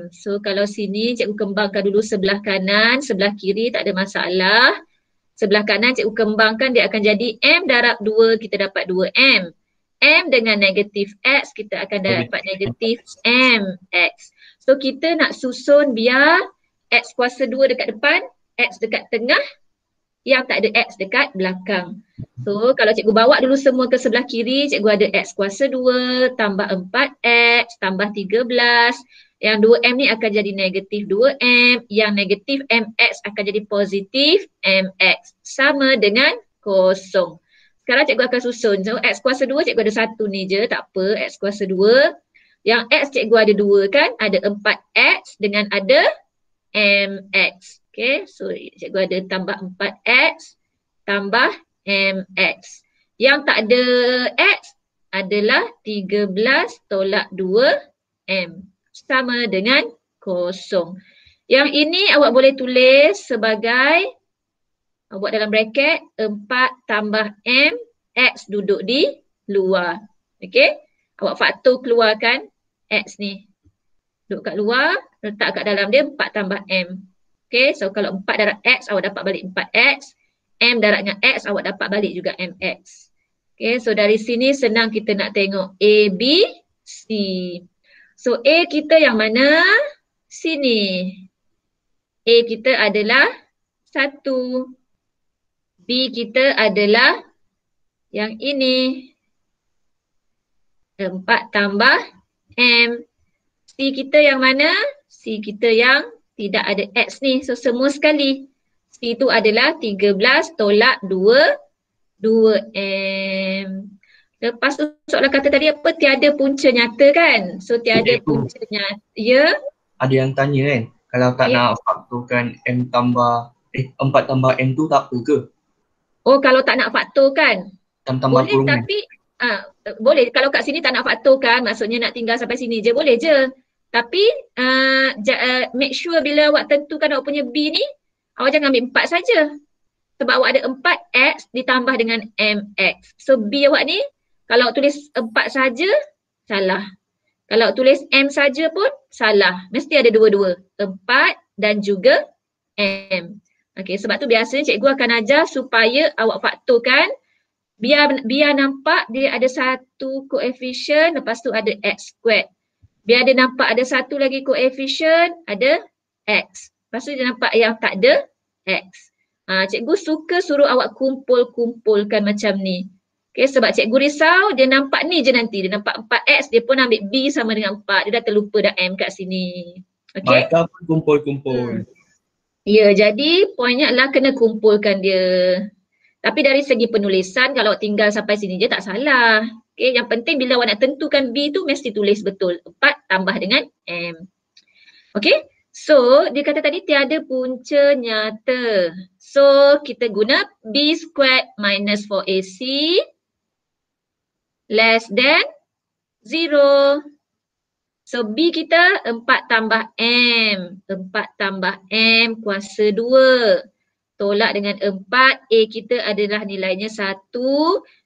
So kalau sini cikgu kembangkan dulu sebelah kanan, sebelah kiri tak ada masalah. Sebelah kanan cikgu kembangkan dia akan jadi M darab 2, kita dapat 2M. M dengan negatif X kita akan dapat negatif MX. So kita nak susun biar X kuasa 2 dekat depan, X dekat tengah, yang tak ada X dekat belakang. So kalau cikgu bawa dulu semua ke sebelah kiri, cikgu ada X kuasa 2 tambah 4X tambah 13. Yang 2M ni akan jadi negatif 2M. Yang negatif MX akan jadi positif MX. Sama dengan kosong. Sekarang cikgu akan susun. So X kuasa 2 cikgu ada 1 ni je, tak apa. X kuasa 2. Yang X cikgu ada 2 kan. Ada 4X dengan ada MX. Okay, so cikgu ada tambah 4X tambah MX. Yang tak ada X adalah 13 tolak 2M. Sama dengan kosong. Yang ini awak boleh tulis sebagai, buat dalam bracket 4 tambah M, X duduk di luar. Okay, awak faktor keluarkan X ni. Duduk kat luar, letak kat dalam dia 4 tambah M. Okay, so kalau 4 darab X awak dapat balik 4X. M darab dengan X awak dapat balik juga MX. Okay, so dari sini senang kita nak tengok A, B, C. So A kita yang mana? Sini. A kita adalah 1. B kita adalah yang ini. 4 tambah M. C kita yang mana? C kita yang tidak ada X ni. So semua sekali. C itu adalah 13 tolak 2M. Lepas tu soalan kata tadi apa? Tiada punca nyata kan? So tiada punca nyata. Ya? Ada yang tanya kan, kalau tak nak faktorkan M tambah 4 tambah M tu tak apa ke? Oh kalau tak nak faktorkan. Tambah boleh kurungan. tapi boleh. Kalau kat sini tak nak faktorkan, maksudnya nak tinggal sampai sini je, boleh je. Tapi make sure bila awak tentukan awak punya B ni, awak jangan ambil 4 saja. Sebab awak ada 4X ditambah dengan MX. So B awak ni Kalau tulis 4 saja, salah. Kalau tulis M saja pun salah. Mesti ada dua-dua. 4 dan juga M. Okey, sebab tu biasanya cikgu akan ajar supaya awak faktorkan biar nampak dia ada satu koefisien, lepas tu ada X squared. Biar dia nampak ada satu lagi koefisien, ada X. Lepas tu dia nampak yang tak ada X. Cikgu suka suruh awak kumpul-kumpulkan macam ni. Okay, sebab cikgu risau dia nampak ni je nanti. Dia nampak 4X, dia pun ambil B sama dengan 4. Dia dah terlupa dah M kat sini. Okay. Mereka pun kumpul-kumpul. Ya, jadi poinnya adalah kena kumpulkan dia. Tapi dari segi penulisan, kalau tinggal sampai sini je tak salah. Okay, yang penting bila awak nak tentukan B tu mesti tulis betul. 4 tambah dengan M. Okay, so dia kata tadi tiada punca nyata. So kita guna B squared minus 4AC less than 0. So B kita 4 tambah M. 4 tambah M kuasa 2. Tolak dengan 4. A kita adalah nilainya 1.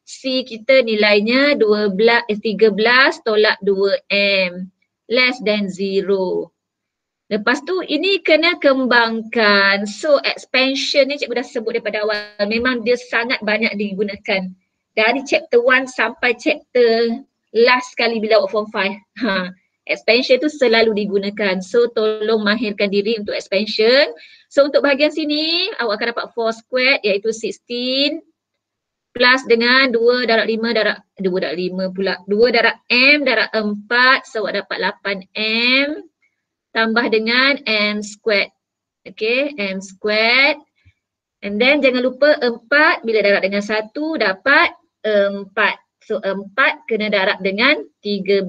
C kita nilainya 13 tolak 2M. Less than 0. Lepas tu ini kena kembangkan. So expansion ni cikgu dah sebut daripada awal. Memang dia sangat banyak digunakan. Dari chapter 1 sampai chapter last kali bila awak form 5. Expansion tu selalu digunakan. So tolong mahirkan diri untuk expansion. So untuk bahagian sini awak akan dapat 4 squared iaitu 16 plus dengan 2 darab 5 darab 2 darab 5 pula. 2 darab M darab 4. So awak dapat 8M tambah dengan M squared. Okay, M squared. And then jangan lupa 4 bila darab dengan 1 dapat 4. So 4 kena darab dengan 13.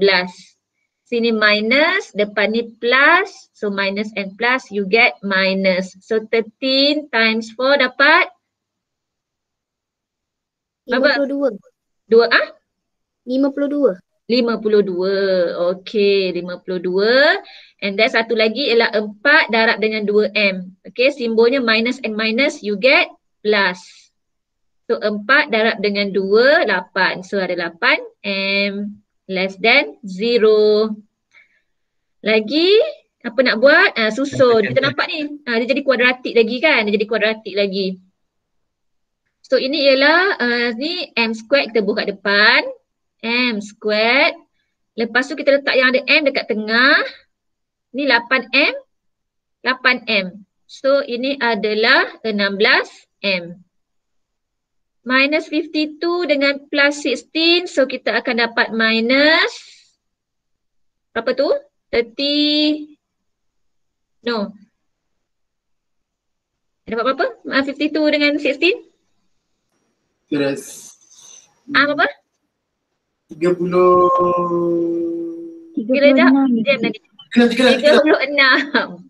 Sini minus, depan ni plus. So minus and plus you get minus. So 13 times 4 dapat? 52. 2 52. 52. Okay, 52. And then satu lagi ialah 4 darab dengan 2M. Okay, simbolnya minus and minus you get plus. So 4 darab dengan 2, 8. So ada 8M less than 0. Lagi, apa nak buat? Susun. Kita nampak ni, dia jadi kuadratik lagi kan? Dia jadi kuadratik lagi. So ini ialah, ni M squared kita buka depan. M squared. Lepas tu kita letak yang ada M dekat tengah. Ni 8M. 8M. So ini adalah 16M. Minus 52 dengan plus 16. So kita akan dapat minus. Berapa tu? 30. No. Dapat berapa? 52 dengan 16? Terus. Berapa? 30. Kira jap. Jam tadi. 36.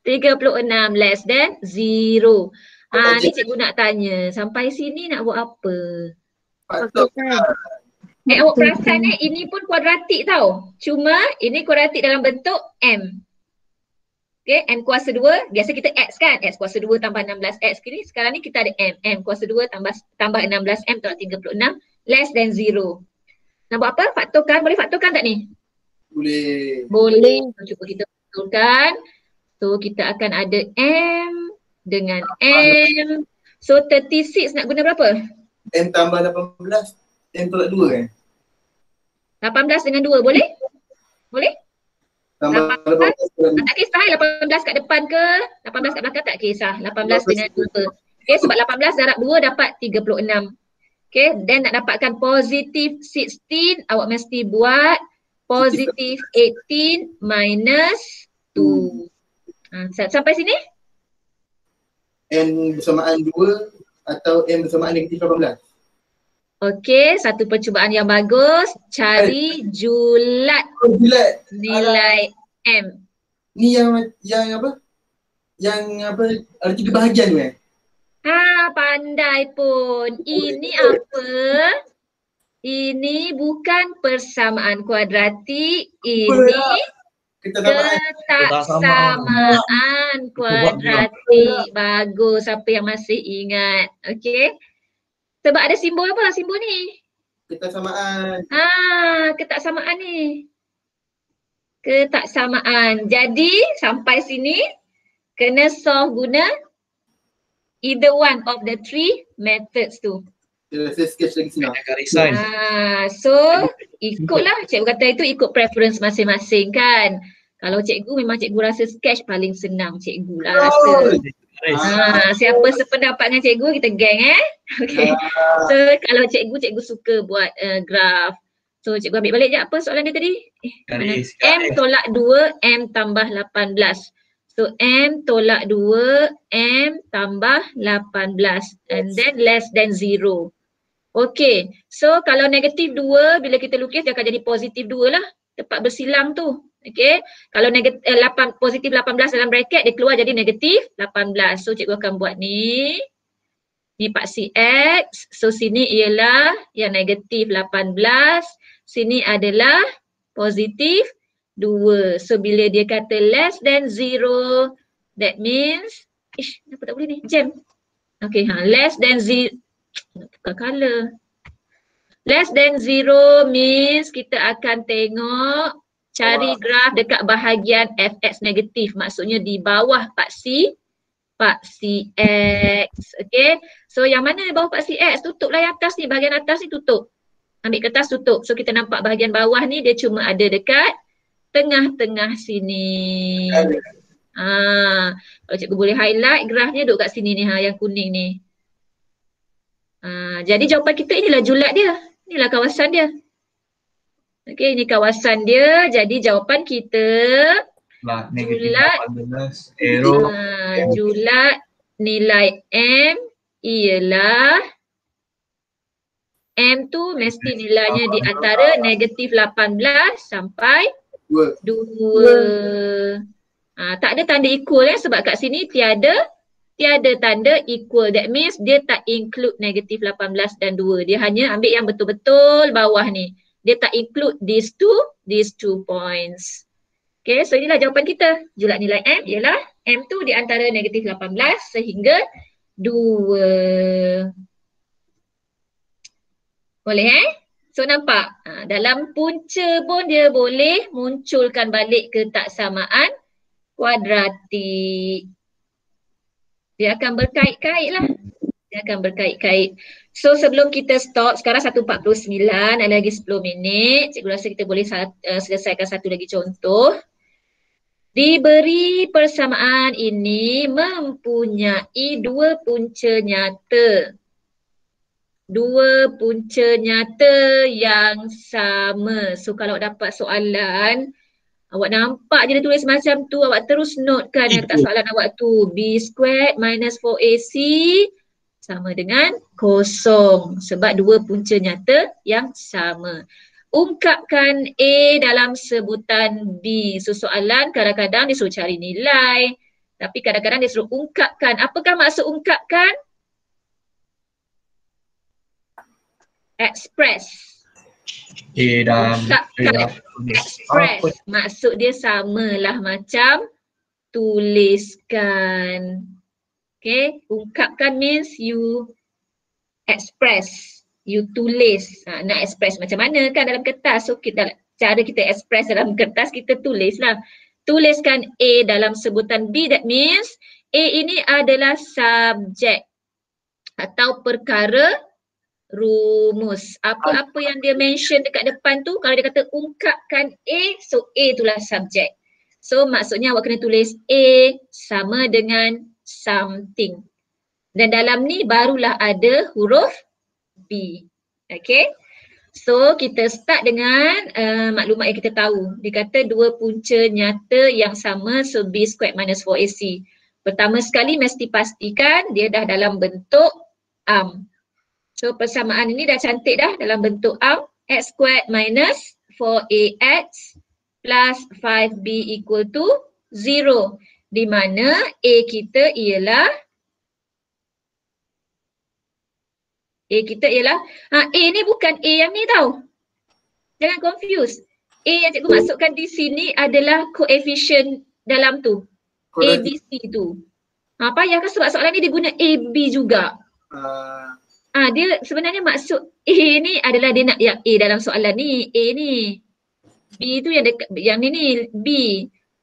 36 less than 0. Ni cikgu nak tanya. Sampai sini nak buat apa? Awak perasan ini pun kuadratik tau. Cuma ini kuadratik dalam bentuk M. Okay, M kuasa 2. Biasa kita X kan? X kuasa 2 tambah 16X. Kini sekarang ni kita ada M. M kuasa 2 tambah 16M tolak 36 less than 0. Nak buat apa? Faktorkan. Boleh faktorkan tak ni? Boleh. Boleh. Cuba kita faktorkan. So kita akan ada M dengan M. So 36 nak guna berapa? M tambah 18. M tolak 2 kan? 18 dengan 2 boleh? Boleh? Tambah 18. Tak kisah 18 kat depan ke 18 kat belakang tak kisah. 18 dengan 2. Okay, sebab 18 darab 2 dapat 36. Okay, then nak dapatkan positif 16 awak mesti buat positif 18 minus 2. Sampai sini? M bersamaan 2 atau M bersamaan negatif 18. Okey, satu percubaan yang bagus. Cari julat nilai M. Ni yang apa? Yang apa? Ada 3 bahagian tu Pandai pun. Ini apa? Ini bukan persamaan kuadratik. Ini ketaksamaan kuadratik. Bagus, siapa yang masih ingat. Okey. Sebab ada simbol apa simbol ni? Ketaksamaan. Ketaksamaan ni. Ketaksamaan. Jadi sampai sini kena solve guna either one of the three methods tu. Saya sketch lagi sini. Garisan. So ikutlah, cikgu kata itu ikut preference masing-masing kan. Kalau cikgu memang cikgu rasa sketch paling senang, cikgu lah rasa. Siapa sependapat dengan cikgu, kita geng Okay. So kalau cikgu suka buat graph. So cikgu ambil balik je apa soalan dia tadi? M tolak 2, M tambah 18. So M tolak 2, M tambah 18 and then less than 0. Okay, so kalau negatif 2 bila kita lukis dia akan jadi positif 2 lah. Tepat bersilang tu. Okay, kalau positif 18 dalam bracket dia keluar jadi negatif 18. So cikgu akan buat ni. Ni paksi X. So sini ialah yang negatif 18. Sini adalah positif 2. So bila dia kata less than 0, that means, kenapa tak boleh ni? Jam. Okay, less than 0. Tukar color. Less than 0 means kita akan tengok cari graf dekat bahagian fx negatif. Maksudnya di bawah paksi X. Okay. So yang mana bawah paksi X? Tutuplah yang atas ni. Bahagian atas ni tutup. Ambil kertas tutup. So kita nampak bahagian bawah ni dia cuma ada dekat tengah-tengah sini. Kalau cikgu boleh highlight grafnya duduk kat sini ni yang kuning ni. Jadi jawapan kita inilah julat dia. Inilah kawasan dia. Okey, ini kawasan dia. Jadi jawapan kita julat nilai M ialah M tu mesti nilainya di antara negatif 18 sampai 2. Tak ada tanda equal sebab kat sini tiada tanda equal. That means dia tak include negatif 18 dan 2. Dia hanya ambil yang betul-betul bawah ni. Dia tak include these two points. Okay, so inilah jawapan kita. Julat nilai M ialah M tu di antara negatif 18 sehingga 2. Boleh So nampak dalam punca pun dia boleh munculkan balik ketaksamaan kuadratik. Dia akan berkait-kait lah. Dia akan berkait-kait. So sebelum kita stop, sekarang 1.49, ada lagi 10 minit. Cikgu rasa kita boleh selesaikan satu lagi contoh. Diberi persamaan ini mempunyai dua punca nyata. Dua punca nyata yang sama. So kalau dapat soalan, awak nampak je dia tulis macam tu, awak terus notekan atas soalan awak tu. B squared minus 4AC sama dengan 0. Sebab dua punca nyata yang sama. Ungkapkan A dalam sebutan B. So soalan kadang-kadang dia suruh cari nilai. Tapi kadang-kadang dia suruh ungkapkan. Apakah maksud ungkapkan? Express. Express. Maksud dia samalah macam tuliskan. Okay, ungkapkan means you express, you tulis. Nak express macam mana kan dalam kertas. So cara kita express dalam kertas, kita tulislah. Tuliskan A dalam sebutan B. That means A ini adalah subjek atau perkara rumus. Apa-apa yang dia mention dekat depan tu, kalau dia kata ungkapkan A, so A itulah subjek. So maksudnya awak kena tulis A sama dengan something. Dan dalam ni barulah ada huruf B. Okay. So kita start dengan maklumat yang kita tahu. Dia kata dua punca nyata yang sama, so B squared minus 4AC. Pertama sekali mesti pastikan dia dah dalam bentuk ARM. So persamaan ini dah cantik dah dalam bentuk ARM. X squared minus 4AX plus 5B equal to 0. Di mana A kita ialah A ni bukan A yang ni tau. Jangan confuse. A yang cikgu masukkan di sini adalah koefisien dalam tu. ABC tu. Payah kan sebab soalan ni dia guna AB juga. Dia sebenarnya maksud A ni adalah dia nak yang A dalam soalan ni, A ni. B tu yang dekat, yang ni B.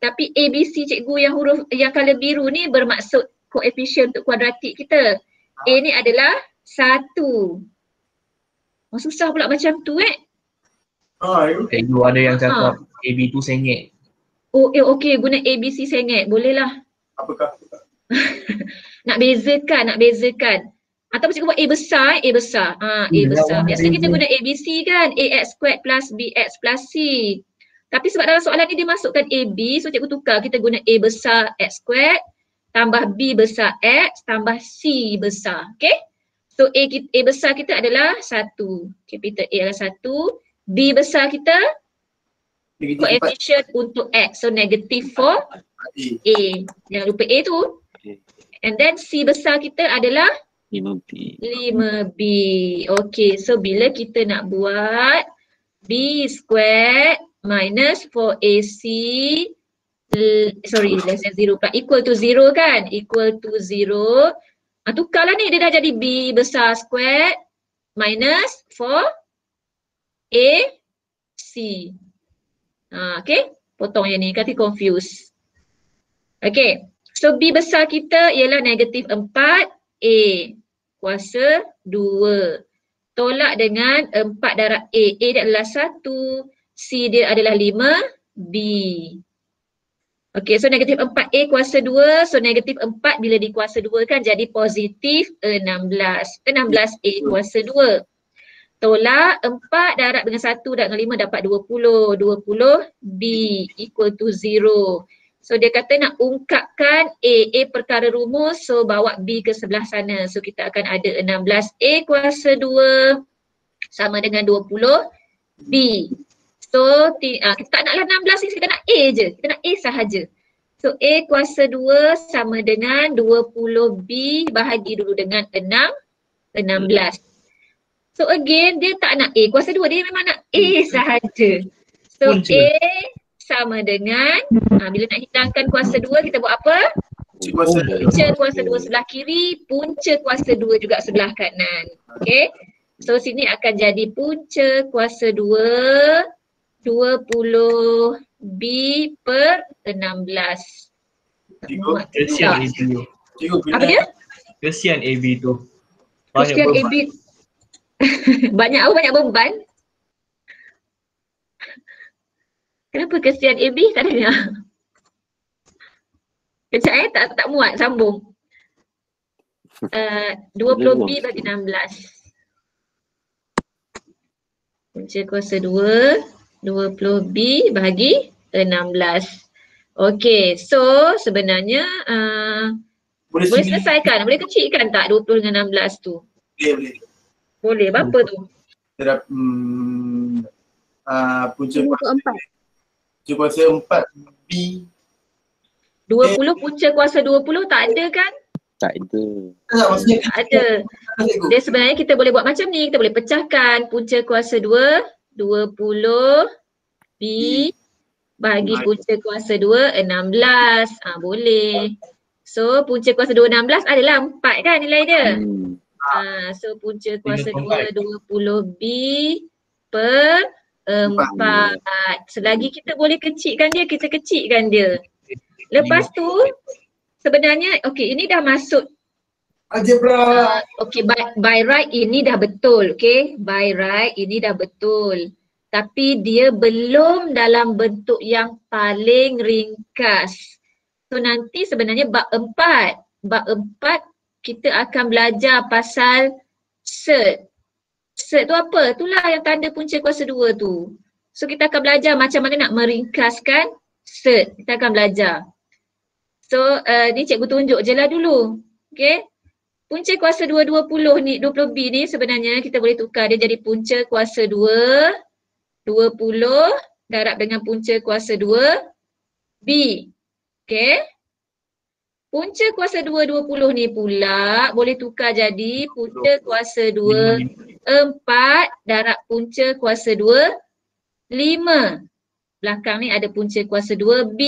Tapi A, B, C cikgu yang huruf yang colour biru ni bermaksud koefisien untuk kuadratik kita. A ni adalah 1. Susah pula macam tu Cikgu ada yang cakap AB tu sengit. Okey, guna A, B, C sengit. Boleh lah. Apakah? Nak bezakan. Ataupun cikgu buat A besar, A besar. A besar. Biasa kita guna A, B, C kan. AX squared plus BX plus C. Tapi sebab dalam soalan ni dia masukkan AB, so cikgu tukar. Kita guna A besar X squared, tambah B besar X, tambah C besar. Okay? So A besar kita adalah 1. Capital A adalah 1. B besar kita koefisien untuk X. So negative for A. Jangan lupa A tu. And then C besar kita adalah 5B. Okay, so bila kita nak buat B squared minus 4AC less than 0 equal to 0 kan? Equal to 0. Tukarlah ni, dia dah jadi B besar squared minus 4AC. Okay, potong yang ni, kata confuse. Okay, so B besar kita ialah negatif 4A kuasa 2. Tolak dengan 4 darab A. A dia adalah 1. C dia adalah 5B. Okay, so negatif 4A kuasa 2. So negatif 4 bila dikuasa 2 kan jadi positif 16. 16A kuasa 2. Tolak 4 darab dengan 1 darab dengan 5 dapat 20. 20B equal to 0. So dia kata nak ungkapkan A perkara rumus, so bawa B ke sebelah sana. So kita akan ada 16A kuasa 2 sama dengan 20B. So kita tak naklah 16 ni, kita nak A je. Kita nak A sahaja. So A kuasa 2 sama dengan 20B bahagi dulu dengan 16. So again dia tak nak A kuasa 2, dia memang nak A sahaja. So A sama dengan, bila nak hilangkan kuasa 2 kita buat apa? Punca kuasa 2 sebelah kiri, punca kuasa 2 juga sebelah kanan. Okay. So sini akan jadi punca kuasa 2 20B per 16. Kesian AB tu. Apa dia? Kesian AB tu. Kesian AB. Banyak beban. Kenapa kesian AB? Tak dengar. Kejap tak muat sambung. 20B bagi 16. Punca kuasa 2 20B bagi 16. Okay, so sebenarnya boleh selesaikan, boleh kecilkan tak 20 dengan 16 tu? Boleh. Boleh, berapa tu? Terap punca kuasa 4B 20 punca kuasa 20 tak ada kan? Tak ada. Tak ada. Dia sebenarnya kita boleh buat macam ni, kita boleh pecahkan punca kuasa 2 20B bagi punca kuasa 2 16. Boleh. So punca kuasa 2 16 adalah 4 kan nilai dia? So punca kuasa 2 20B per 4. Selagi kita boleh kecilkan dia, kita kecilkan dia. Lepas tu sebenarnya ini dah masuk algebra. By right ini dah betul, by right ini dah betul. Tapi dia belum dalam bentuk yang paling ringkas. So nanti sebenarnya bab 4 kita akan belajar pasal cert. Cert tu apa? Itulah yang tanda punca kuasa 2 tu. So kita akan belajar macam mana nak meringkaskan cert. Kita akan belajar. So ni cikgu tunjuk je lah dulu. Punca kuasa 2 20 ni, 20B ni sebenarnya kita boleh tukar dia jadi punca kuasa 2 20 darab dengan punca kuasa 2B. Punca kuasa 2 20 ni pula boleh tukar jadi punca kuasa 2 4 darab punca kuasa 2 5. Belakang ni ada punca kuasa 2B.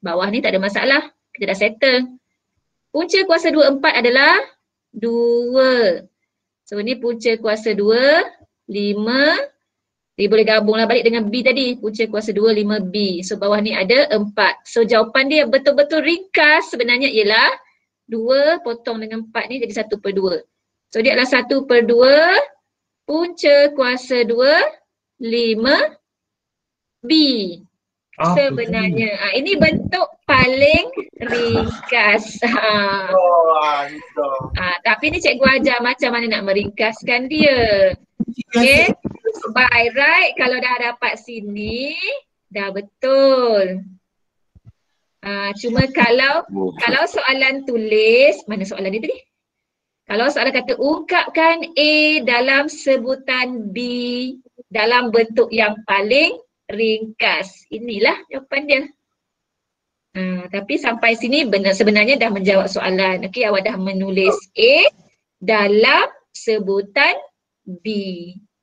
Bawah ni tak ada masalah. Kita dah settle. Punca kuasa 2 4 adalah 2. So ni punca kuasa 2, 5. Dia boleh gabunglah balik dengan B tadi. Punca kuasa 2, 5B. So bawah ni ada 4. So jawapan dia betul-betul ringkas sebenarnya ialah 2 potong dengan 4 ni jadi 1/2. So dia adalah 1/2 punca kuasa 2, 5B. Sebenarnya. Ini bentuk paling ringkas. Tapi ni cikgu ajar macam mana nak meringkaskan dia. Okay. By right, kalau dah dapat sini, dah betul. Cuma kalau soalan tulis, mana soalan ni tadi? Kalau soalan kata ungkapkan A dalam sebutan B dalam bentuk yang paling ringkas. Inilah jawapan dia. Tapi sampai sini sebenarnya dah menjawab soalan. Okey, awak dah menulis A dalam sebutan B.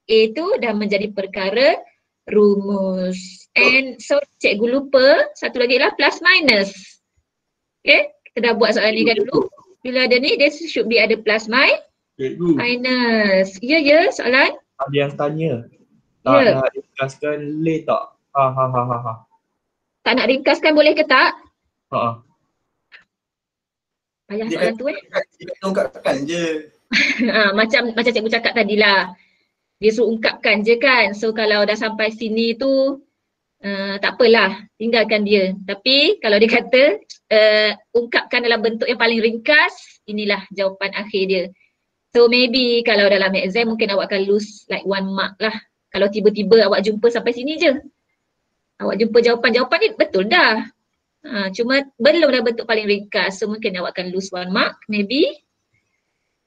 A tu dah menjadi perkara rumus. And so cikgu lupa satu lagi lah plus minus. Okay, kita dah buat soalan ni kan dulu. Bila ada ni dia should be ada plus minus. Ya soalan? Ada yang tanya. Tak nak ringkaskan lay tak? Tak nak ringkaskan boleh ke tak? Payah Dia soalan tu Dia ungkapkan je. Macam cikgu cakap tadilah. Dia suruh ungkapkan je kan. So kalau dah sampai sini tu tak apalah, tinggalkan dia. Tapi kalau dia kata ungkapkan dalam bentuk yang paling ringkas, inilah jawapan akhir dia. So maybe kalau dalam exam mungkin awak akan lose like 1 mark lah. Kalau tiba-tiba awak jumpa sampai sini je. Awak jumpa jawapan ni betul dah. Cuma belum dah bentuk paling ringkas. So mungkin awak akan lose 1 mark maybe.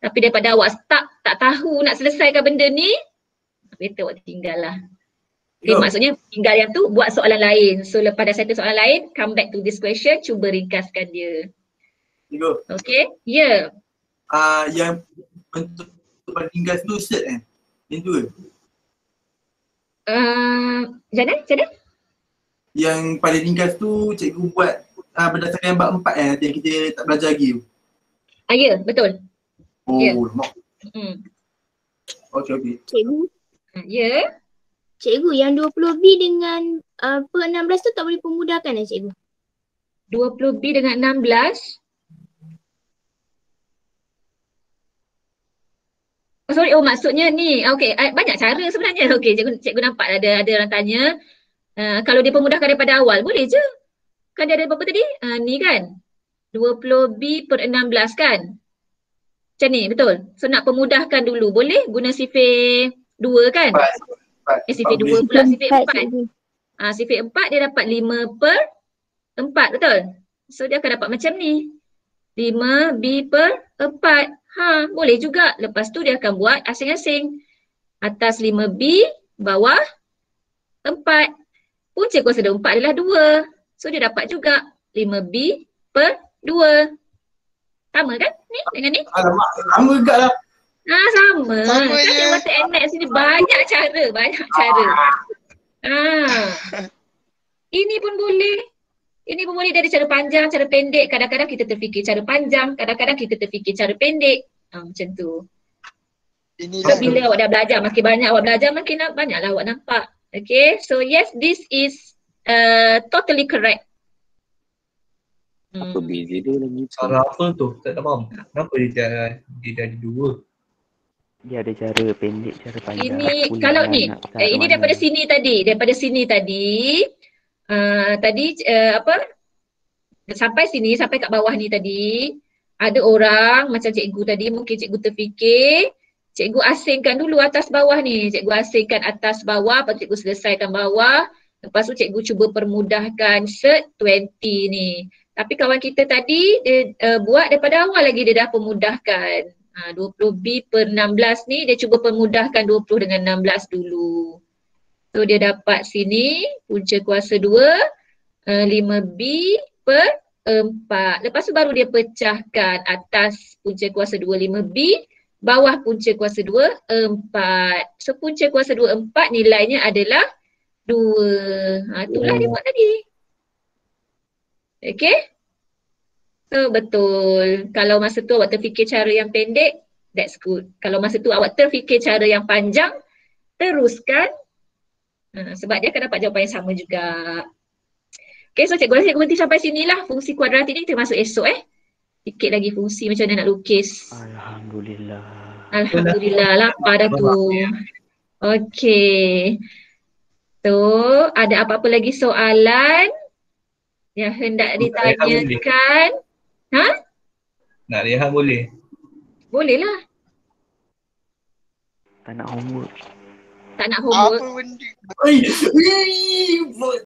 Tapi daripada awak tak tahu nak selesaikan benda ni, better awak tinggal lah. Okay, maksudnya tinggal yang tu buat soalan lain. So lepas dah settle soalan lain, come back to this question, cuba ringkaskan dia. Okay, ya. Yang bentuk paling ringkas tu set Yang tu ke? Macam mana? Yang paling ringkas tu cikgu buat berdasarkan yang bab 4 nanti yang kita tak belajar lagi tu. Ya, betul. Lemak. Okay. Cikgu. Ya. Cikgu, yang 20B dengan per 16 tu tak boleh pemudahkan cikgu? 20B dengan 16? Maksudnya ni. Okay, banyak cara sebenarnya. Okay, cikgu nampak ada orang tanya. Kalau dia pemudahkan daripada awal, boleh je. Kan dia ada berapa tadi? Ni kan. 20B per 16 kan? Macam ni, betul? So nak pemudahkan dulu, boleh guna sifir 2 kan? Sifir 2 pula, sifir 4. Sifir 4 dia dapat 5 per 4, betul? So dia akan dapat macam ni. 5B per 4. Boleh juga. Lepas tu dia akan buat asing-asing. Atas 5B, bawah 4. Punca kuasa 4 adalah 2. So dia dapat juga 5B per 2. Sama kan ni dengan ni? Alamak, sama juga lah. Sama. Kan yang mata NX ni banyak cara. Ini pun boleh dari cara panjang, cara pendek. Kadang-kadang kita terfikir cara panjang, kadang-kadang kita terfikir cara pendek. Macam tu. So bila awak dah belajar, makin banyak awak belajar, makin banyaklah awak nampak. Okay, so yes, this is totally correct. Apa beza dia lagi? Cara apa tu? Tak faham. Kenapa dia ada 2? Dia ada cara pendek, cara panjang. Ini kalau ni, ini daripada sini tadi. Sampai sini, sampai kat bawah ni tadi. Ada orang macam cikgu tadi, mungkin cikgu terfikir, cikgu asingkan dulu atas bawah ni. Cikgu asingkan atas bawah, lepas cikgu selesaikan bawah. Lepas tu cikgu cuba permudahkan set 20 ni. Tapi kawan kita tadi dia buat daripada awal lagi dia dah permudahkan. 20B per 16 ni dia cuba permudahkan 20 dengan 16 dulu. So dia dapat sini punca kuasa 2 5B per 4. Lepas tu baru dia pecahkan atas punca kuasa 2 5B, bawah punca kuasa 2 4. So punca kuasa 2 4 nilainya adalah 2. Itulah dia buat tadi. Okay. So betul. Kalau masa tu awak terfikir cara yang pendek, That's good. Kalau masa tu awak terfikir cara yang panjang, teruskan. Sebab dia akan dapat jawapan yang sama juga. Okay, so cikgu rasa cikgu berhenti sampai sinilah. Fungsi kuadratik ni kita masuk esok Sikit lagi fungsi macam mana nak lukis. Alhamdulillah. Alhamdulillah, lapar dah tu. Okay. So, ada apa-apa lagi soalan yang hendak ditanyakan? Nak rehat boleh? Boleh lah. Tak nak homework. Tak nak homework. Apa benda? Oi,